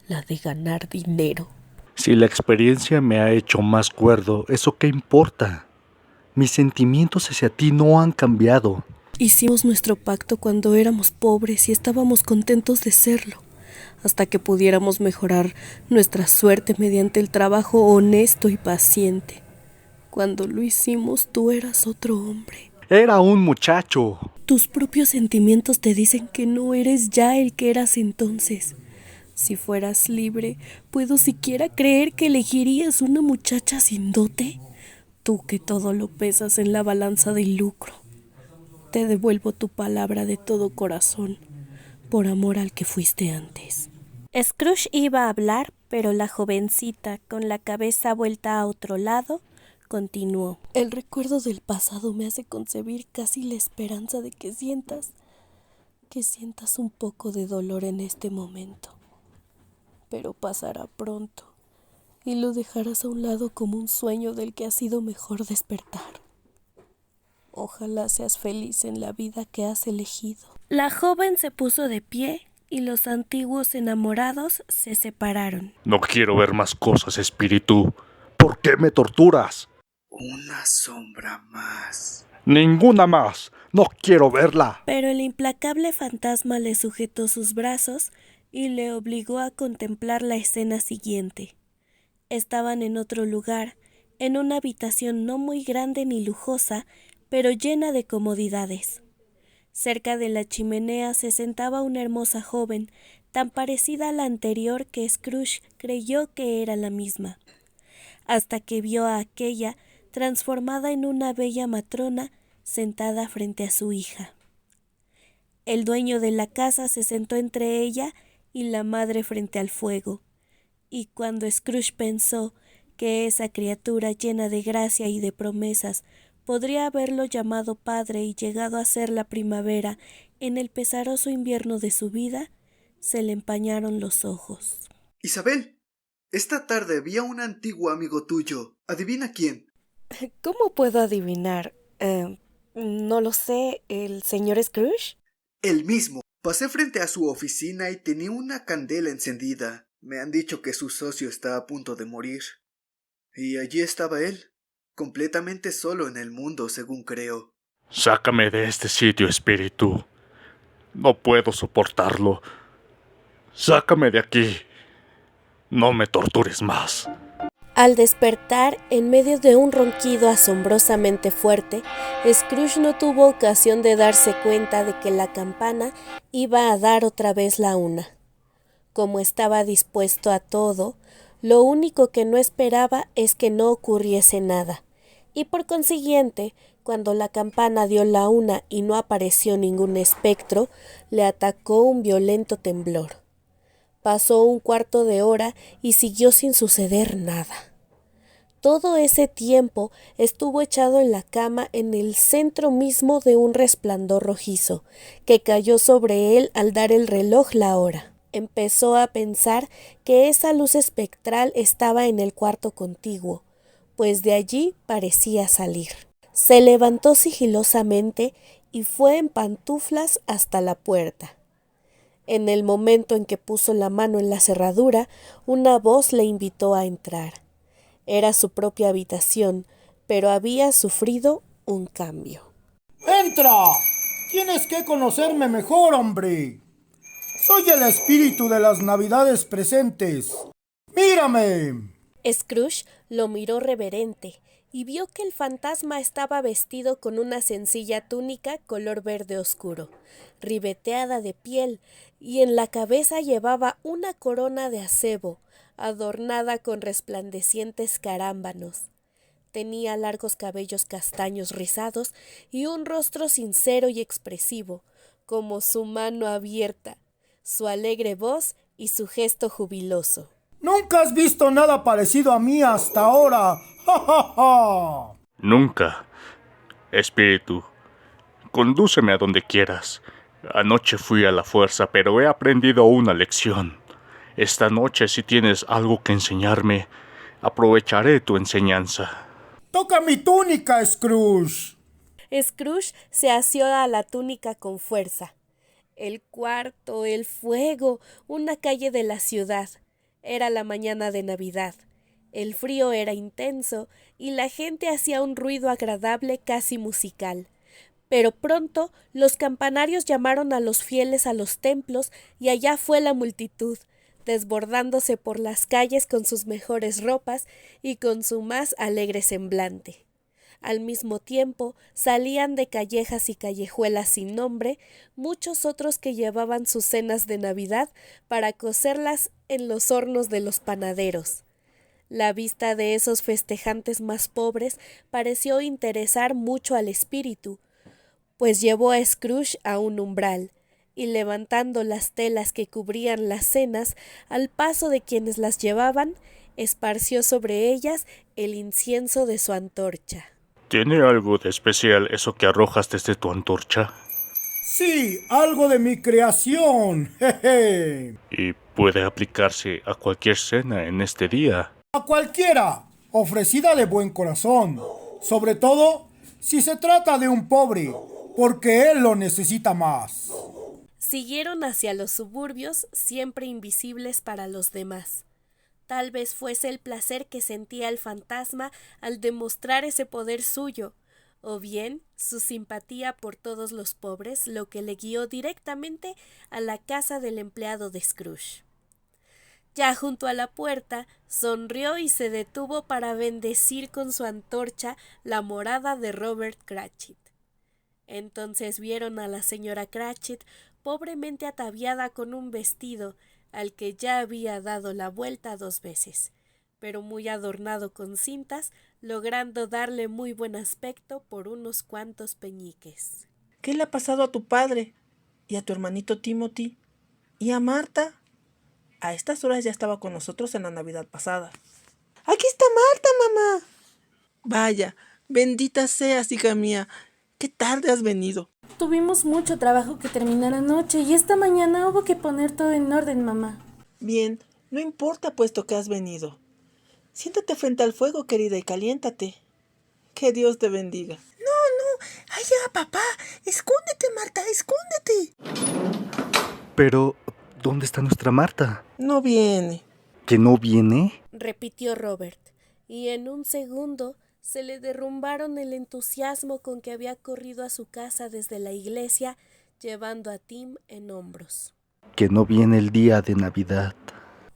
la de ganar dinero. Si la experiencia me ha hecho más cuerdo, ¿eso qué importa? Mis sentimientos hacia ti no han cambiado. Hicimos nuestro pacto cuando éramos pobres y estábamos contentos de serlo, hasta que pudiéramos mejorar nuestra suerte mediante el trabajo honesto y paciente. Cuando lo hicimos, tú eras otro hombre. Era un muchacho. Tus propios sentimientos te dicen que no eres ya el que eras entonces. Si fueras libre, ¿puedo siquiera creer que elegirías una muchacha sin dote? Tú que todo lo pesas en la balanza del lucro. te devuelvo tu palabra de todo corazón, por amor al que fuiste antes. Scrooge iba a hablar, pero la jovencita, con la cabeza vuelta a otro lado, continuó. El recuerdo del pasado me hace concebir casi la esperanza de que sientas un poco de dolor en este momento. Pero pasará pronto, y lo dejarás a un lado como un sueño del que ha sido mejor despertar. Ojalá seas feliz en la vida que has elegido. La joven se puso de pie y los antiguos enamorados se separaron. No quiero ver más cosas, espíritu. ¿Por qué me torturas? Una sombra más. Ninguna más. No quiero verla. Pero el implacable fantasma le sujetó sus brazos y le obligó a contemplar la escena siguiente. Estaban en otro lugar, en una habitación no muy grande ni lujosa, pero llena de comodidades. Cerca de la chimenea se sentaba una hermosa joven, tan parecida a la anterior que Scrooge creyó que era la misma, hasta que vio a aquella transformada en una bella matrona sentada frente a su hija. El dueño de la casa se sentó entre ella y la madre frente al fuego, y cuando Scrooge pensó que esa criatura llena de gracia y de promesas podría haberlo llamado padre y llegado a ser la primavera en el pesaroso invierno de su vida, se le empañaron los ojos. Isabel, esta tarde vi a un antiguo amigo tuyo. ¿Adivina quién? ¿Cómo puedo adivinar? No lo sé, ¿el señor Scrooge? El mismo. Pasé frente a su oficina y tenía una candela encendida. Me han dicho que su socio está a punto de morir. Y allí estaba él, completamente solo en el mundo, según creo. Sácame de este sitio, espíritu. No puedo soportarlo. Sácame de aquí. No me tortures más. Al despertar, en medio de un ronquido asombrosamente fuerte, Scrooge no tuvo ocasión de darse cuenta de que la campana iba a dar otra vez la una. Como estaba dispuesto a todo, lo único que no esperaba es que no ocurriese nada, y por consiguiente, cuando la campana dio la una y no apareció ningún espectro, le atacó un violento temblor. Pasó un cuarto de hora y siguió sin suceder nada. Todo ese tiempo estuvo echado en la cama en el centro mismo de un resplandor rojizo, que cayó sobre él al dar el reloj la hora. Empezó a pensar que esa luz espectral estaba en el cuarto contiguo, pues de allí parecía salir. Se levantó sigilosamente y fue en pantuflas hasta la puerta. En el momento en que puso la mano en la cerradura, una voz le invitó a entrar. Era su propia habitación, pero había sufrido un cambio. ¡Entra! Tienes que conocerme mejor, hombre. Soy el espíritu de las Navidades presentes. ¡Mírame! Scrooge lo miró reverente y vio que el fantasma estaba vestido con una sencilla túnica color verde oscuro, ribeteada de piel, y en la cabeza llevaba una corona de acebo, adornada con resplandecientes carámbanos. Tenía largos cabellos castaños rizados y un rostro sincero y expresivo, como su mano abierta, su alegre voz y su gesto jubiloso. ¡Nunca has visto nada parecido a mí hasta ahora! ¡Ja, ja, ja! Nunca. Espíritu, condúceme a donde quieras. Anoche fui a la fuerza, pero he aprendido una lección. Esta noche, si tienes algo que enseñarme, aprovecharé tu enseñanza. ¡Toca mi túnica, Scrooge! Scrooge se asió a la túnica con fuerza. El cuarto, el fuego, una calle de la ciudad. Era la mañana de Navidad. El frío era intenso y la gente hacía un ruido agradable casi musical. Pero pronto los campanarios llamaron a los fieles a los templos y allá fue la multitud, desbordándose por las calles con sus mejores ropas y con su más alegre semblante. Al mismo tiempo salían de callejas y callejuelas sin nombre muchos otros que llevaban sus cenas de Navidad para cocerlas en los hornos de los panaderos. La vista de esos festejantes más pobres pareció interesar mucho al espíritu, pues llevó a Scrooge a un umbral, y levantando las telas que cubrían las cenas al paso de quienes las llevaban, esparció sobre ellas el incienso de su antorcha. ¿Tiene algo de especial eso que arrojas desde tu antorcha? Sí, algo de mi creación. Jeje. Y puede aplicarse a cualquier cena en este día. A cualquiera, ofrecida de buen corazón, sobre todo si se trata de un pobre, porque él lo necesita más. Siguieron hacia los suburbios, siempre invisibles para los demás. Tal vez fuese el placer que sentía el fantasma al demostrar ese poder suyo, o bien su simpatía por todos los pobres lo que le guió directamente a la casa del empleado de Scrooge. Ya junto a la puerta, sonrió y se detuvo para bendecir con su antorcha la morada de Robert Cratchit. Entonces vieron a la señora Cratchit pobremente ataviada con un vestido al que ya había dado la vuelta 2 veces, pero muy adornado con cintas, logrando darle muy buen aspecto por unos cuantos peñiques. ¿Qué le ha pasado a tu padre? ¿Y a tu hermanito Timothy? ¿Y a Marta? A estas horas ya estaba con nosotros en la Navidad pasada. ¡Aquí está Marta, mamá! Vaya, bendita seas, hija mía. ¡Qué tarde has venido! Tuvimos mucho trabajo que terminar anoche y esta mañana hubo que poner todo en orden, mamá. Bien, no importa puesto que has venido. Siéntate frente al fuego, querida, y caliéntate. Que Dios te bendiga. No, allá, papá. Escóndete, Marta, escóndete. Pero, ¿dónde está nuestra Marta? No viene. ¿Que no viene? Repitió Robert, y en un segundo se le derrumbaron el entusiasmo con que había corrido a su casa desde la iglesia, llevando a Tim en hombros. Que no viene el día de Navidad.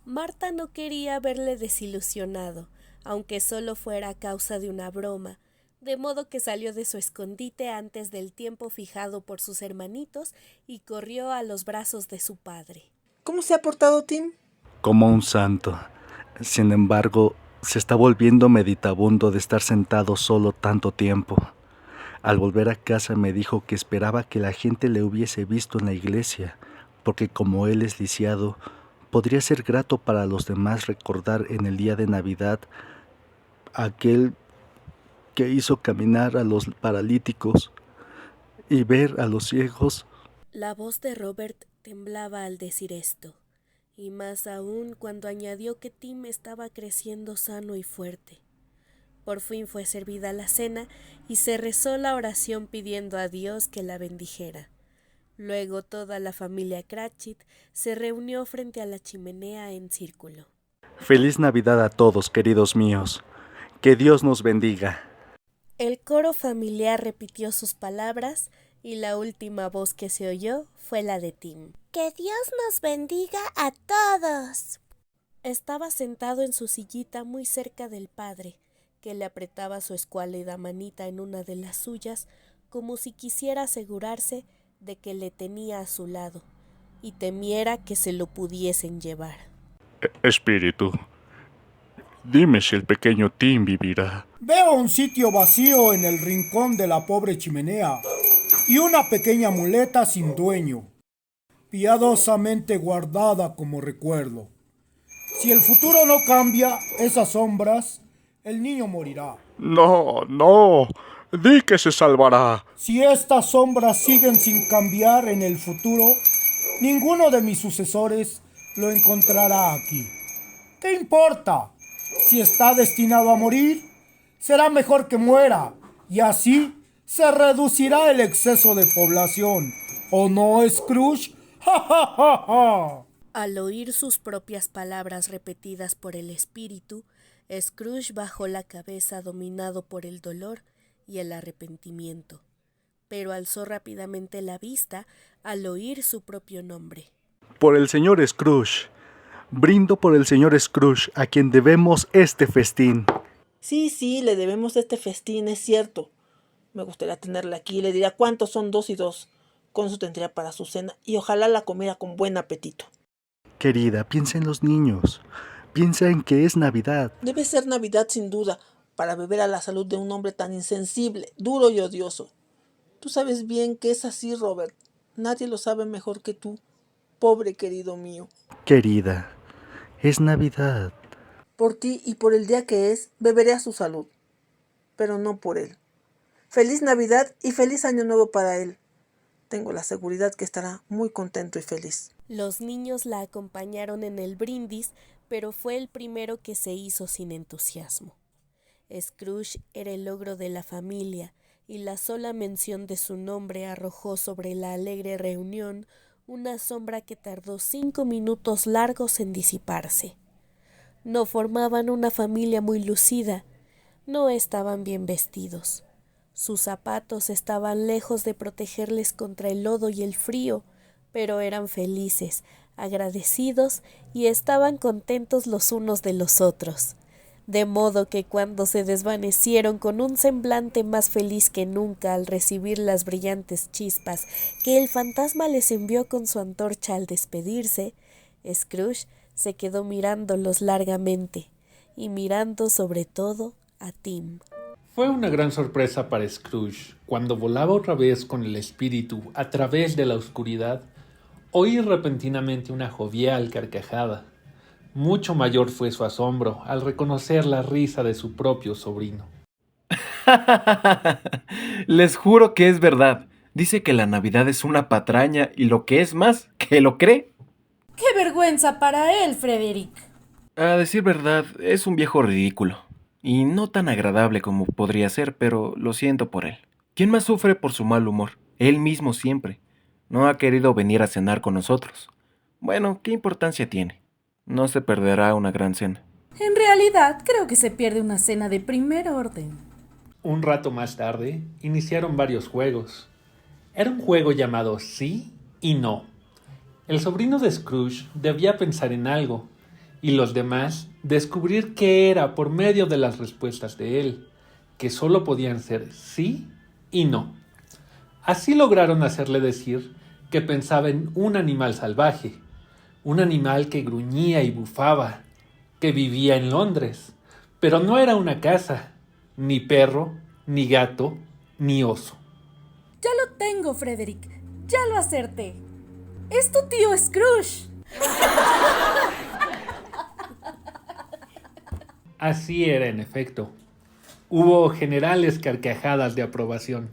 Marta no quería verle desilusionado, aunque solo fuera a causa de una broma, de modo que salió de su escondite antes del tiempo fijado por sus hermanitos y corrió a los brazos de su padre. ¿Cómo se ha portado Tim? Como un santo. Sin embargo, se está volviendo meditabundo de estar sentado solo tanto tiempo. Al volver a casa me dijo que esperaba que la gente le hubiese visto en la iglesia, porque como él es lisiado, podría ser grato para los demás recordar en el día de Navidad aquel que hizo caminar a los paralíticos y ver a los ciegos. La voz de Robert temblaba al decir esto, y más aún cuando añadió que Tim estaba creciendo sano y fuerte. Por fin fue servida la cena y se rezó la oración pidiendo a Dios que la bendijera. Luego toda la familia Cratchit se reunió frente a la chimenea en círculo. Feliz Navidad a todos, queridos míos. Que Dios nos bendiga. El coro familiar repitió sus palabras y la última voz que se oyó fue la de Tim. ¡Que Dios nos bendiga a todos! Estaba sentado en su sillita muy cerca del padre, que le apretaba su escuálida manita en una de las suyas, como si quisiera asegurarse de que le tenía a su lado, y temiera que se lo pudiesen llevar. Espíritu, dime si el pequeño Tim vivirá. Veo un sitio vacío en el rincón de la pobre chimenea y una pequeña muleta sin dueño, piadosamente guardada como recuerdo. Si el futuro no cambia esas sombras, el niño morirá. No, di que se salvará. Si estas sombras siguen sin cambiar en el futuro, ninguno de mis sucesores lo encontrará aquí. ¿Qué importa? Si está destinado a morir, será mejor que muera, y así se reducirá el exceso de población. ¿O no, Scrooge? ¡Ja, ja, ja, ja! Al oír sus propias palabras repetidas por el espíritu, Scrooge bajó la cabeza dominado por el dolor y el arrepentimiento, pero alzó rápidamente la vista al oír su propio nombre. Por el señor Scrooge. Brindo por el señor Scrooge, a quien debemos este festín. Sí, le debemos este festín, es cierto. Me gustaría tenerla aquí, le diría cuántos son 2 y 2. Con eso tendría para su cena y ojalá la comiera con buen apetito. Querida, piensa en los niños. Piensa en que es Navidad. Debe ser Navidad sin duda, para beber a la salud de un hombre tan insensible, duro y odioso. Tú sabes bien que es así, Robert. Nadie lo sabe mejor que tú, pobre querido mío. Querida, es Navidad. Por ti y por el día que es, beberé a su salud, pero no por él. Feliz Navidad y feliz Año Nuevo para él. Tengo la seguridad que estará muy contento y feliz. Los niños la acompañaron en el brindis, pero fue el primero que se hizo sin entusiasmo. Scrooge era el ogro de la familia, y la sola mención de su nombre arrojó sobre la alegre reunión una sombra que tardó 5 minutos largos en disiparse. No formaban una familia muy lucida, no estaban bien vestidos. Sus zapatos estaban lejos de protegerles contra el lodo y el frío, pero eran felices, agradecidos y estaban contentos los unos de los otros. De modo que cuando se desvanecieron con un semblante más feliz que nunca al recibir las brillantes chispas que el fantasma les envió con su antorcha al despedirse, Scrooge se quedó mirándolos largamente y mirando sobre todo a Tim. Fue una gran sorpresa para Scrooge cuando volaba otra vez con el espíritu a través de la oscuridad, oír repentinamente una jovial carcajada. Mucho mayor fue su asombro al reconocer la risa de su propio sobrino. Les juro que es verdad. Dice que la Navidad es una patraña y lo que es más, que lo cree. ¡Qué vergüenza para él, Frederick! A decir verdad, es un viejo ridículo. Y no tan agradable como podría ser, pero lo siento por él. ¿Quién más sufre por su mal humor? Él mismo siempre. No ha querido venir a cenar con nosotros. Bueno, ¿qué importancia tiene? No se perderá una gran cena. En realidad, creo que se pierde una cena de primer orden. Un rato más tarde, iniciaron varios juegos. Era un juego llamado sí y no. El sobrino de Scrooge debía pensar en algo, y los demás descubrir qué era por medio de las respuestas de él, que solo podían ser sí y no. Así lograron hacerle decir que pensaba en un animal salvaje, un animal que gruñía y bufaba, que vivía en Londres, pero no era una casa, ni perro, ni gato, ni oso. Ya lo tengo, Frederick. Ya lo acerté. Es tu tío Scrooge. Así era, en efecto. Hubo generales carcajadas de aprobación.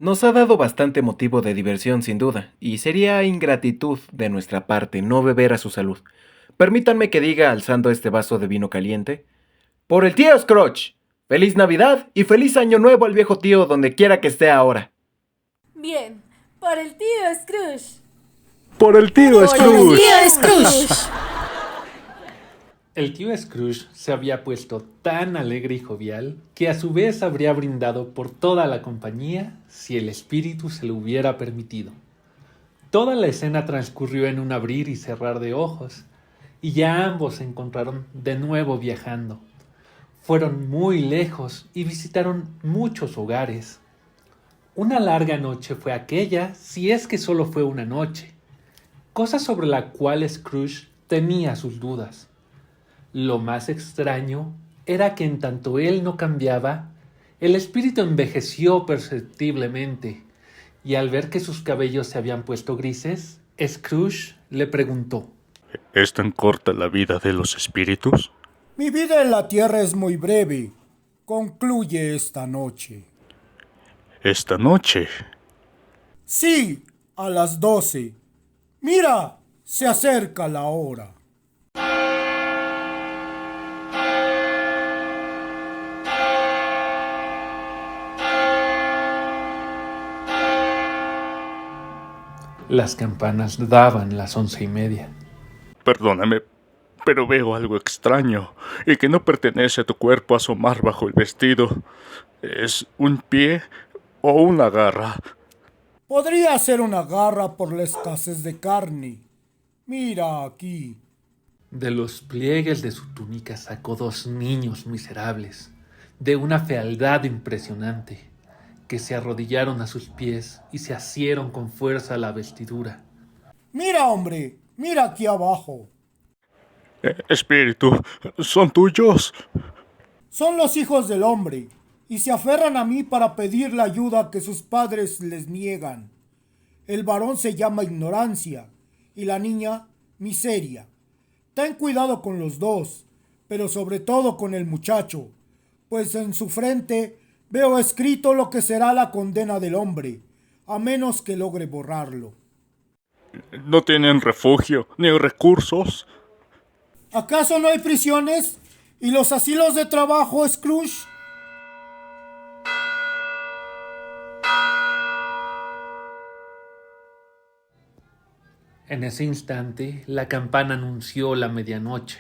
Nos ha dado bastante motivo de diversión, sin duda, y sería ingratitud de nuestra parte no beber a su salud. Permítanme que diga, alzando este vaso de vino caliente, ¡por el tío Scrooge! ¡Feliz Navidad y feliz Año Nuevo al viejo tío donde quiera que esté ahora! Bien, por el tío Scrooge. ¡Por el tío Scrooge! ¡Por el tío Scrooge! El tío Scrooge se había puesto tan alegre y jovial que a su vez habría brindado por toda la compañía si el espíritu se lo hubiera permitido. Toda la escena transcurrió en un abrir y cerrar de ojos, y ya ambos se encontraron de nuevo viajando. Fueron muy lejos y visitaron muchos hogares. Una larga noche fue aquella, si es que solo fue una noche, cosa sobre la cual Scrooge tenía sus dudas. Lo más extraño era que en tanto él no cambiaba, el espíritu envejeció perceptiblemente, y al ver que sus cabellos se habían puesto grises, Scrooge le preguntó: ¿Es tan corta la vida de los espíritus? Mi vida en la tierra es muy breve. Concluye esta noche. ¿Esta noche? Sí, a las 12. Mira, se acerca la hora. Las campanas daban las 11:30. Perdóname, pero veo algo extraño y que no pertenece a tu cuerpo asomar bajo el vestido. ¿Es un pie o una garra? Podría ser una garra por la escasez de carne. Mira aquí. De los pliegues de su túnica sacó 2 niños miserables, de una fealdad impresionante, que se arrodillaron a sus pies y se asieron con fuerza a la vestidura. Mira, hombre, mira aquí abajo. Espíritu, ¿son tuyos? Son los hijos del hombre. y se aferran a mí para pedir la ayuda que sus padres les niegan. El varón se llama ignorancia y la niña miseria. Ten cuidado con los dos, pero sobre todo con el muchacho, pues en su frente veo escrito lo que será la condena del hombre, a menos que logre borrarlo. ¿No tienen refugio ni recursos? ¿Acaso no hay prisiones? ¿Y los asilos de trabajo, Scrooge? En ese instante, la campana anunció la medianoche.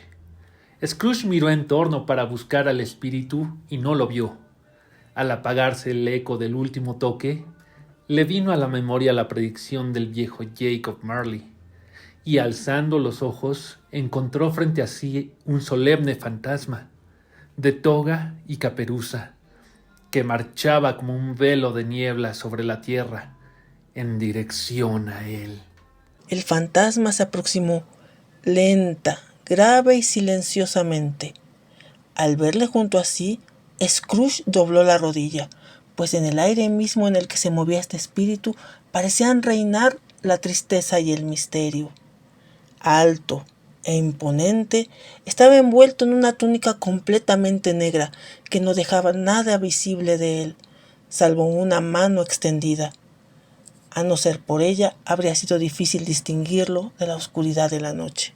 Scrooge miró en torno para buscar al espíritu y no lo vio. Al apagarse el eco del último toque, le vino a la memoria la predicción del viejo Jacob Marley, y alzando los ojos, encontró frente a sí un solemne fantasma, de toga y caperuza, que marchaba como un velo de niebla sobre la tierra, en dirección a él. El fantasma se aproximó, lenta, grave y silenciosamente. Al verle junto a sí, Scrooge dobló la rodilla, pues en el aire mismo en el que se movía este espíritu parecían reinar la tristeza y el misterio. Alto e imponente, estaba envuelto en una túnica completamente negra que no dejaba nada visible de él, salvo una mano extendida. A no ser por ella, habría sido difícil distinguirlo de la oscuridad de la noche.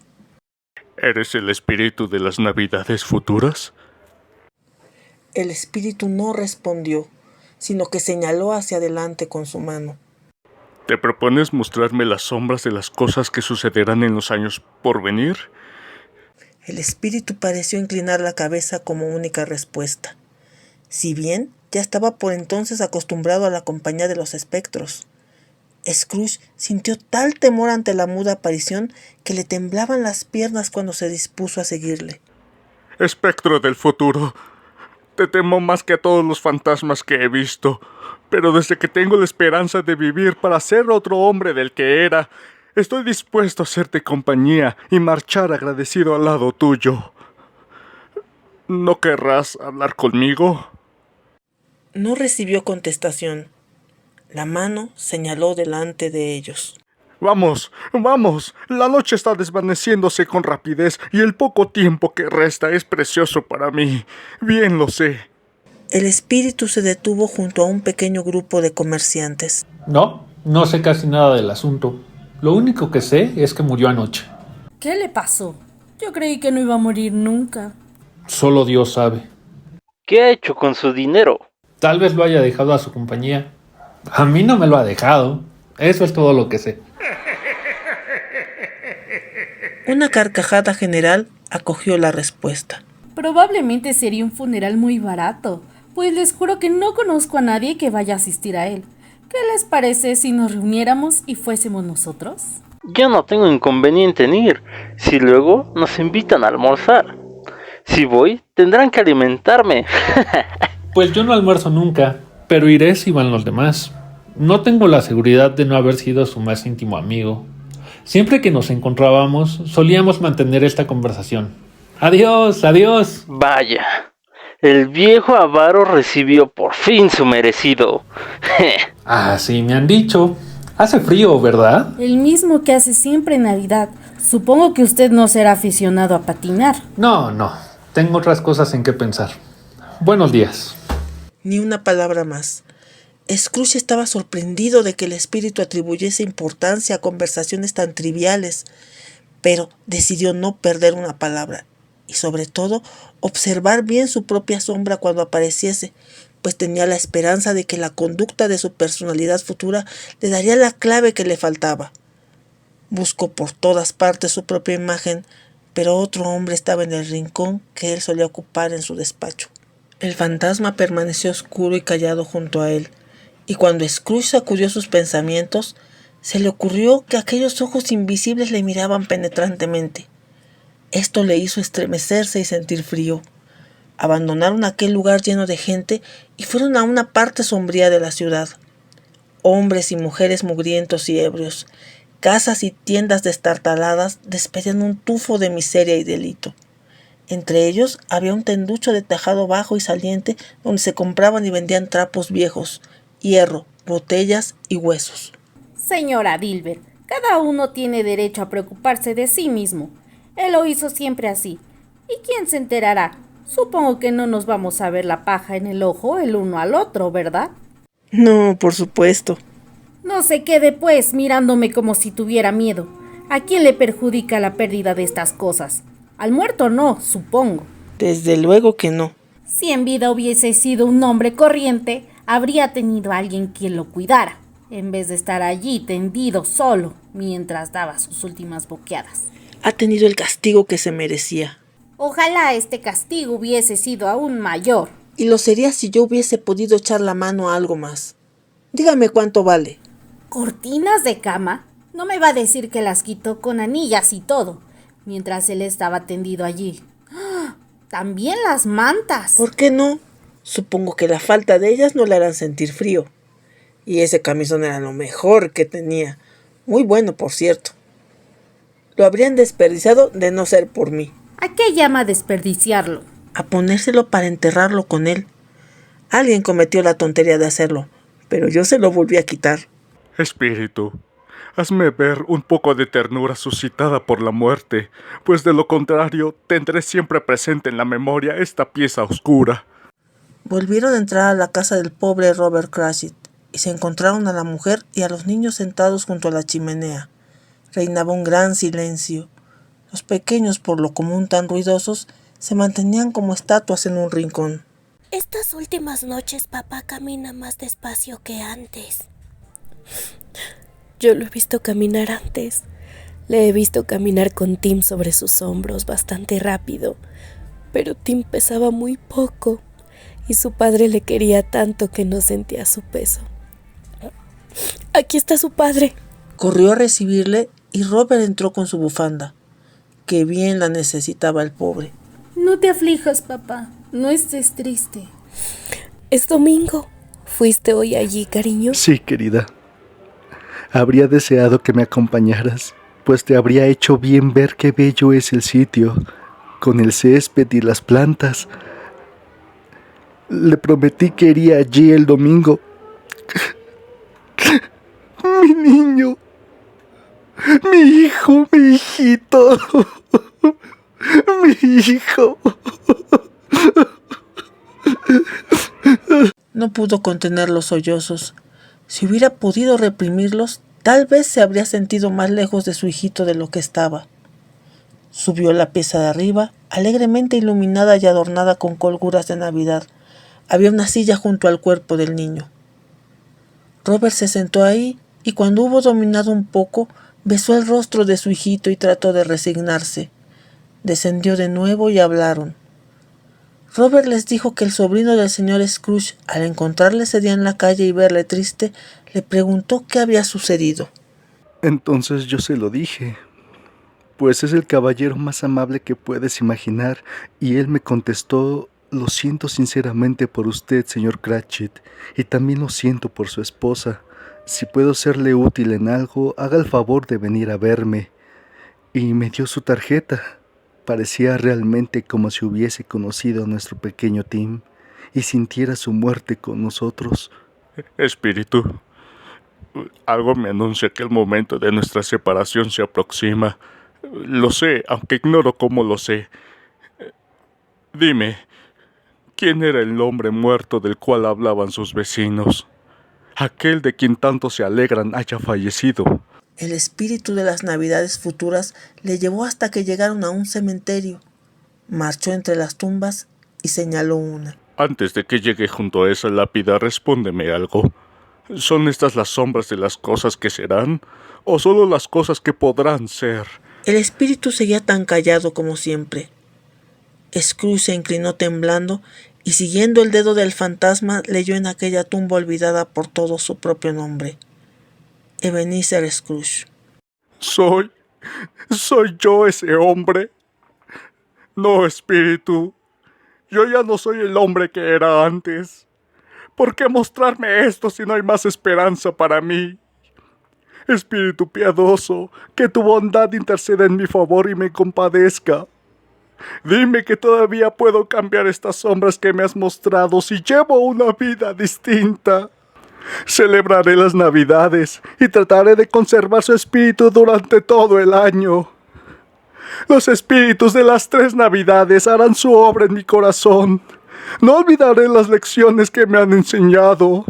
¿Eres el espíritu de las Navidades futuras? El espíritu no respondió, sino que señaló hacia adelante con su mano. ¿Te propones mostrarme las sombras de las cosas que sucederán en los años por venir? El espíritu pareció inclinar la cabeza como única respuesta. Si bien ya estaba por entonces acostumbrado a la compañía de los espectros, Scrooge sintió tal temor ante la muda aparición que le temblaban las piernas cuando se dispuso a seguirle. Espectro del futuro, te temo más que a todos los fantasmas que he visto, pero desde que tengo la esperanza de vivir para ser otro hombre del que era, estoy dispuesto a hacerte compañía y marchar agradecido al lado tuyo. ¿No querrás hablar conmigo? No recibió contestación. La mano señaló delante de ellos. Vamos, vamos, la noche está desvaneciéndose con rapidez y el poco tiempo que resta es precioso para mí. Bien lo sé. El espíritu se detuvo junto a un pequeño grupo de comerciantes. No sé casi nada del asunto. Lo único que sé es que murió anoche. ¿Qué le pasó? Yo creí que no iba a morir nunca. Solo Dios sabe. ¿Qué ha hecho con su dinero? Tal vez lo haya dejado a su compañía. A mí no me lo ha dejado. Eso es todo lo que sé. Una carcajada general acogió la respuesta. Probablemente sería un funeral muy barato, pues les juro que no conozco a nadie que vaya a asistir a él. ¿Qué les parece si nos reuniéramos y fuésemos nosotros? Yo no tengo inconveniente en ir, si luego nos invitan a almorzar. Si voy, tendrán que alimentarme. Pues yo no almuerzo nunca, pero iré si van los demás. No tengo la seguridad de no haber sido su más íntimo amigo. Siempre que nos encontrábamos, solíamos mantener esta conversación. ¡Adiós, adiós! Vaya, el viejo avaro recibió por fin su merecido. Así me han dicho. Hace frío, ¿verdad? El mismo que hace siempre en Navidad. Supongo que usted no será aficionado a patinar. No. Tengo otras cosas en que pensar. Buenos días. Ni una palabra más. Scrooge estaba sorprendido de que el espíritu atribuyese importancia a conversaciones tan triviales, pero decidió no perder una palabra y sobre todo observar bien su propia sombra cuando apareciese, pues tenía la esperanza de que la conducta de su personalidad futura le daría la clave que le faltaba. Buscó por todas partes su propia imagen, pero otro hombre estaba en el rincón que él solía ocupar en su despacho. El fantasma permaneció oscuro y callado junto a él, y cuando Scrooge sacudió sus pensamientos, se le ocurrió que aquellos ojos invisibles le miraban penetrantemente. Esto le hizo estremecerse y sentir frío. Abandonaron aquel lugar lleno de gente y fueron a una parte sombría de la ciudad. Hombres y mujeres mugrientos y ebrios, casas y tiendas destartaladas despedían un tufo de miseria y delito. Entre ellos había un tenducho de tejado bajo y saliente donde se compraban y vendían trapos viejos, hierro, botellas y huesos. Señora Dilber, cada uno tiene derecho a preocuparse de sí mismo. Él lo hizo siempre así. ¿Y quién se enterará? Supongo que no nos vamos a ver la paja en el ojo el uno al otro, ¿verdad? No, por supuesto. No se quede pues mirándome como si tuviera miedo. ¿A quién le perjudica la pérdida de estas cosas? Al muerto no, supongo. Desde luego que no. Si en vida hubiese sido un hombre corriente, habría tenido a alguien quien lo cuidara, en vez de estar allí tendido solo mientras daba sus últimas boqueadas. Ha tenido el castigo que se merecía. Ojalá este castigo hubiese sido aún mayor. Y lo sería si yo hubiese podido echar la mano a algo más. Dígame cuánto vale. ¿Cortinas de cama? No me va a decir que las quitó con anillas y todo, mientras él estaba tendido allí. También las mantas. ¿Por qué no? Supongo que la falta de ellas no le harán sentir frío. Y ese camisón era lo mejor que tenía. Muy bueno, por cierto. Lo habrían desperdiciado de no ser por mí. ¿A qué llama desperdiciarlo? A ponérselo para enterrarlo con él. Alguien cometió la tontería de hacerlo, pero yo se lo volví a quitar. Espíritu, hazme ver un poco de ternura suscitada por la muerte, pues de lo contrario tendré siempre presente en la memoria esta pieza oscura. Volvieron a entrar a la casa del pobre Robert Cratchit y se encontraron a la mujer y a los niños sentados junto a la chimenea. Reinaba un gran silencio. Los pequeños, por lo común tan ruidosos, se mantenían como estatuas en un rincón. Estas últimas noches papá camina más despacio que antes. Yo lo he visto caminar antes. Le he visto caminar con Tim sobre sus hombros bastante rápido, pero Tim pesaba muy poco y su padre le quería tanto que no sentía su peso. Aquí está su padre. Corrió a recibirle y Robert entró con su bufanda. Qué bien la necesitaba el pobre. No te aflijas, papá. No estés triste. Es domingo. ¿Fuiste hoy allí, cariño? Sí, querida. Habría deseado que me acompañaras, pues te habría hecho bien ver qué bello es el sitio, con el césped y las plantas. Le prometí que iría allí el domingo. Mi niño, mi hijo, mi hijito, mi hijo. No pudo contener los sollozos. Si hubiera podido reprimirlos, tal vez se habría sentido más lejos de su hijito de lo que estaba. Subió la pieza de arriba, alegremente iluminada y adornada con colguras de Navidad. Había una silla junto al cuerpo del niño. Robert se sentó ahí y cuando hubo dominado un poco, besó el rostro de su hijito y trató de resignarse. Descendió de nuevo y hablaron. Robert les dijo que el sobrino del señor Scrooge, al encontrarle ese día en la calle y verle triste, le preguntó qué había sucedido. Entonces yo se lo dije, pues es el caballero más amable que puedes imaginar, y él me contestó: lo siento sinceramente por usted, señor Cratchit, y también lo siento por su esposa. Si puedo serle útil en algo, haga el favor de venir a verme. Y me dio su tarjeta. Parecía realmente como si hubiese conocido a nuestro pequeño Tim y sintiera su muerte con nosotros. Espíritu, algo me anuncia que el momento de nuestra separación se aproxima. Lo sé, aunque ignoro cómo lo sé. Dime, ¿quién era el hombre muerto del cual hablaban sus vecinos? Aquel de quien tanto se alegran haya fallecido. El espíritu de las navidades futuras le llevó hasta que llegaron a un cementerio. Marchó entre las tumbas y señaló una. Antes de que llegue junto a esa lápida, respóndeme algo. ¿Son estas las sombras de las cosas que serán, o solo las cosas que podrán ser? El espíritu seguía tan callado como siempre. Scrooge se inclinó temblando y siguiendo el dedo del fantasma leyó en aquella tumba olvidada por todos su propio nombre. Ebenezer Scrooge. ¿Soy yo ese hombre? No, espíritu. Yo ya no soy el hombre que era antes. ¿Por qué mostrarme esto si no hay más esperanza para mí? Espíritu piadoso, que tu bondad interceda en mi favor y me compadezca. Dime que todavía puedo cambiar estas sombras que me has mostrado si llevo una vida distinta. Celebraré las Navidades y trataré de conservar su espíritu durante todo el año. Los espíritus de las 3 Navidades harán su obra en mi corazón. No olvidaré las lecciones que me han enseñado.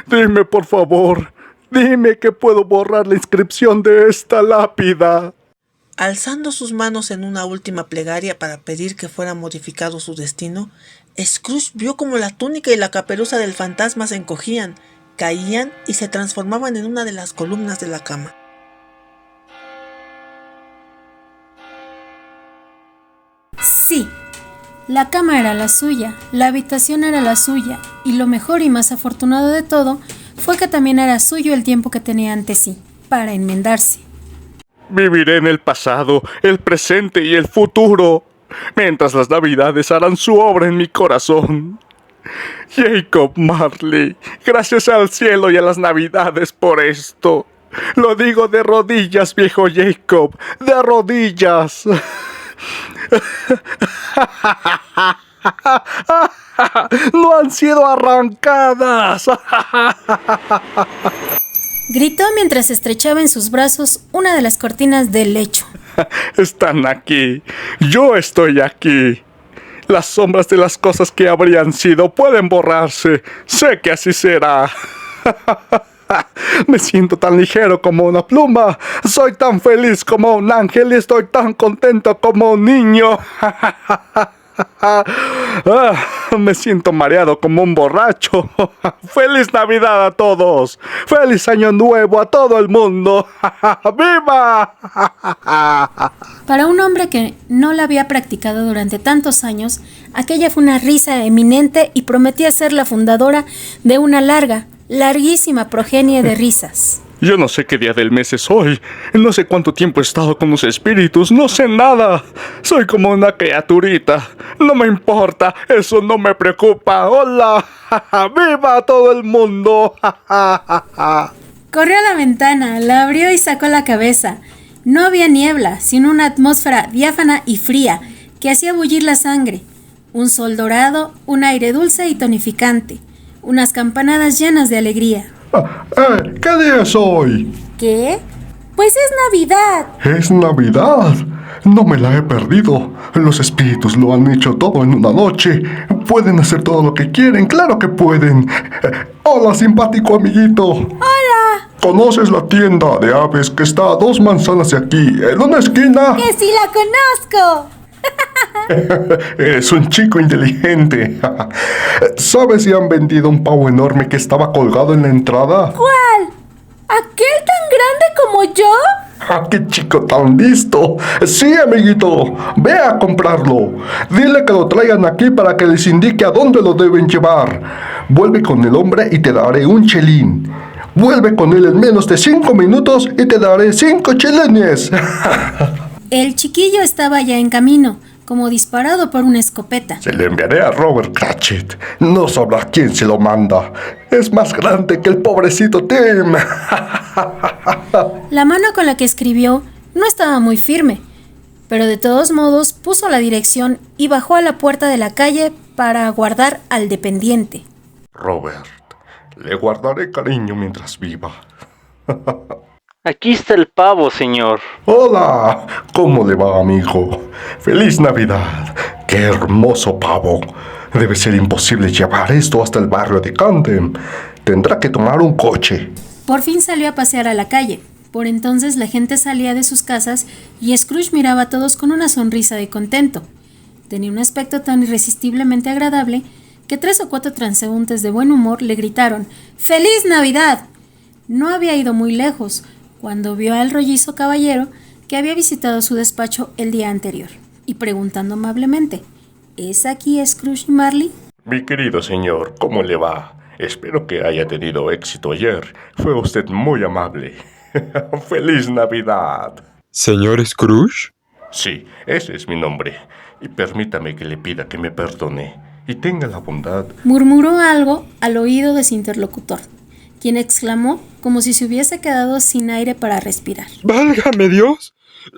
Dime, por favor, dime que puedo borrar la inscripción de esta lápida. Alzando sus manos en una última plegaria para pedir que fuera modificado su destino, Scrooge vio como la túnica y la caperuza del fantasma se encogían, caían y se transformaban en una de las columnas de la cama. Sí, la cama era la suya, la habitación era la suya, y lo mejor y más afortunado de todo fue que también era suyo el tiempo que tenía ante sí, para enmendarse. Viviré en el pasado, el presente y el futuro, mientras las Navidades harán su obra en mi corazón. Jacob Marley, gracias al cielo y a las Navidades por esto. Lo digo de rodillas, viejo Jacob, de rodillas. No han sido arrancadas. Gritó mientras estrechaba en sus brazos una de las cortinas del lecho. Están aquí. Yo estoy aquí. Las sombras de las cosas que habrían sido pueden borrarse. Sé que así será. Me siento tan ligero como una pluma. Soy tan feliz como un ángel y estoy tan contento como un niño. Me siento mareado como un borracho. ¡Feliz Navidad a todos! ¡Feliz Año Nuevo a todo el mundo! ¡Viva! Para un hombre que no la había practicado durante tantos años, aquella fue una risa eminente y prometía ser la fundadora de una larguísima progenie de risas. Yo no sé qué día del mes es hoy. No sé cuánto tiempo he estado con los espíritus. No sé nada. Soy como una criaturita. No me importa. Eso no me preocupa. ¡Hola! ¡Viva todo el mundo! Corrió a la ventana, la abrió y sacó la cabeza. No había niebla, sino una atmósfera diáfana y fría que hacía bullir la sangre. Un sol dorado, un aire dulce y tonificante. Unas campanadas llenas de alegría. ¿Qué día es hoy? ¿Qué? Pues es Navidad. Es Navidad. No me la he perdido. Los espíritus lo han hecho todo en una noche. Pueden hacer todo lo que quieren, claro que pueden. Hola, simpático amiguito. Hola. ¿Conoces la tienda de aves que está a 2 manzanas de aquí, en una esquina? ¡Que sí la conozco! Eres un chico inteligente. ¿Sabes si han vendido un pavo enorme que estaba colgado en la entrada? ¿Cuál? ¿Aquel tan grande como yo? ¡Qué chico tan listo! Sí, amiguito, ve a comprarlo. Dile que lo traigan aquí para que les indique a dónde lo deben llevar. Vuelve con el hombre y te daré un chelín. Vuelve con él en menos de 5 minutos y te daré 5 chelines. El chiquillo estaba ya en camino, como disparado por una escopeta. Se le enviaré a Robert Cratchit. No sabrá quién se lo manda. Es más grande que el pobrecito Tim. La mano con la que escribió no estaba muy firme, pero de todos modos puso la dirección y bajó a la puerta de la calle para aguardar al dependiente. Robert, le guardaré cariño mientras viva. Aquí está el pavo, señor. Hola, ¿cómo le va, amigo? ¡Feliz Navidad! ¡Qué hermoso pavo! Debe ser imposible llevar esto hasta el barrio de Camden. Tendrá que tomar un coche. Por fin salió a pasear a la calle. Por entonces la gente salía de sus casas y Scrooge miraba a todos con una sonrisa de contento. Tenía un aspecto tan irresistiblemente agradable que 3 o 4 transeúntes de buen humor le gritaron ¡Feliz Navidad! No había ido muy lejos cuando vio al rollizo caballero que había visitado su despacho el día anterior, y preguntando amablemente, ¿es aquí Scrooge Marley? Mi querido señor, ¿cómo le va? Espero que haya tenido éxito ayer. Fue usted muy amable. ¡Feliz Navidad! ¿Señor Scrooge? Sí, ese es mi nombre. Y permítame que le pida que me perdone y tenga la bondad. Murmuró algo al oído de su interlocutor, quien exclamó como si se hubiese quedado sin aire para respirar. ¡Válgame Dios!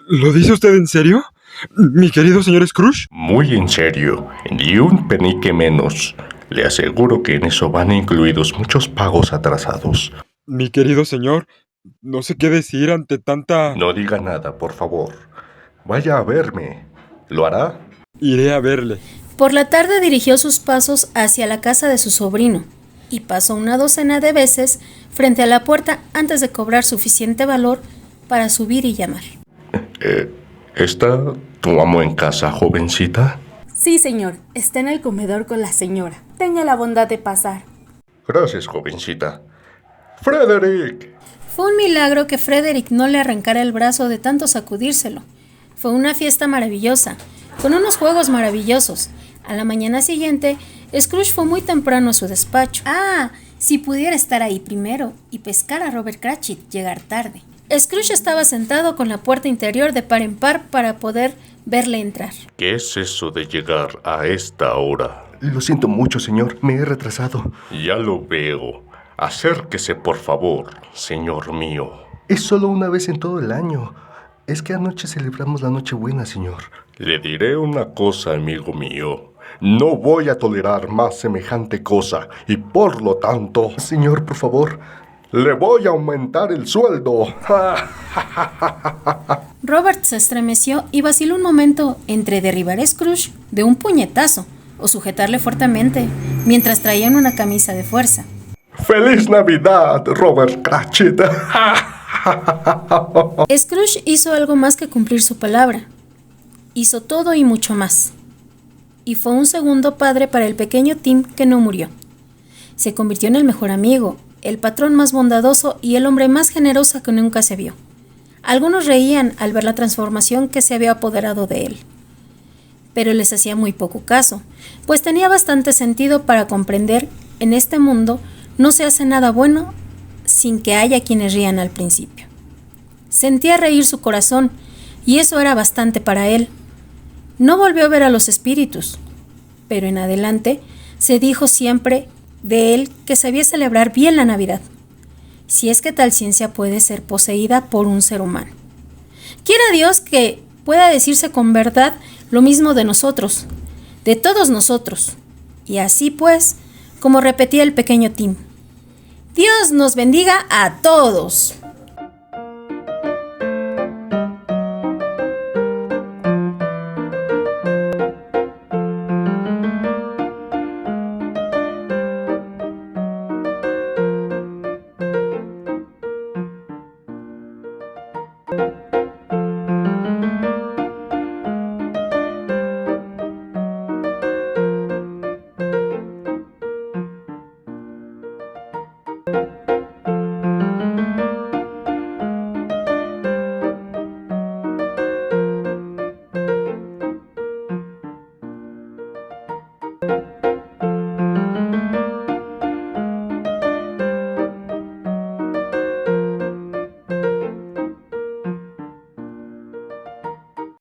¿Lo dice usted en serio? ¿Mi querido señor Scrooge? Muy en serio, ni un penique menos. Le aseguro que en eso van incluidos muchos pagos atrasados. Mi querido señor, no sé qué decir ante tanta... No diga nada, por favor. Vaya a verme. ¿Lo hará? Iré a verle. Por la tarde dirigió sus pasos hacia la casa de su sobrino y pasó una docena de veces frente a la puerta antes de cobrar suficiente valor para subir y llamar. ¿Está tu amo en casa, jovencita? Sí, señor. Está en el comedor con la señora. Tenga la bondad de pasar. Gracias, jovencita. ¡Frederick! Fue un milagro que Frederick no le arrancara el brazo de tanto sacudírselo. Fue una fiesta maravillosa, con unos juegos maravillosos. A la mañana siguiente, Scrooge fue muy temprano a su despacho. Si pudiera estar ahí primero y pescar a Robert Cratchit, llegar tarde. Scrooge estaba sentado con la puerta interior de par en par para poder verle entrar. ¿Qué es eso de llegar a esta hora? Lo siento mucho, señor. Me he retrasado. Ya lo veo. Acérquese, por favor, señor mío. Es solo una vez en todo el año. Es que anoche celebramos la Nochebuena, señor. Le diré una cosa, amigo mío. No voy a tolerar más semejante cosa y por lo tanto... Señor, por favor... Le voy a aumentar el sueldo. Robert se estremeció y vaciló un momento entre derribar a Scrooge de un puñetazo o sujetarle fuertemente mientras traían una camisa de fuerza. ¡Feliz Navidad, Robert Cratchit! Scrooge hizo algo más que cumplir su palabra. Hizo todo y mucho más. Y fue un segundo padre para el pequeño Tim que no murió. Se convirtió en el mejor amigo, el patrón más bondadoso y el hombre más generoso que nunca se vio. Algunos reían al ver la transformación que se había apoderado de él. Pero les hacía muy poco caso, pues tenía bastante sentido para comprender en este mundo no se hace nada bueno sin que haya quienes rían al principio. Sentía reír su corazón y eso era bastante para él. No volvió a ver a los espíritus, pero en adelante se dijo siempre de él que sabía celebrar bien la Navidad, si es que tal ciencia puede ser poseída por un ser humano. Quiera Dios que pueda decirse con verdad lo mismo de nosotros, de todos nosotros. Y así pues, como repetía el pequeño Tim, Dios nos bendiga a todos.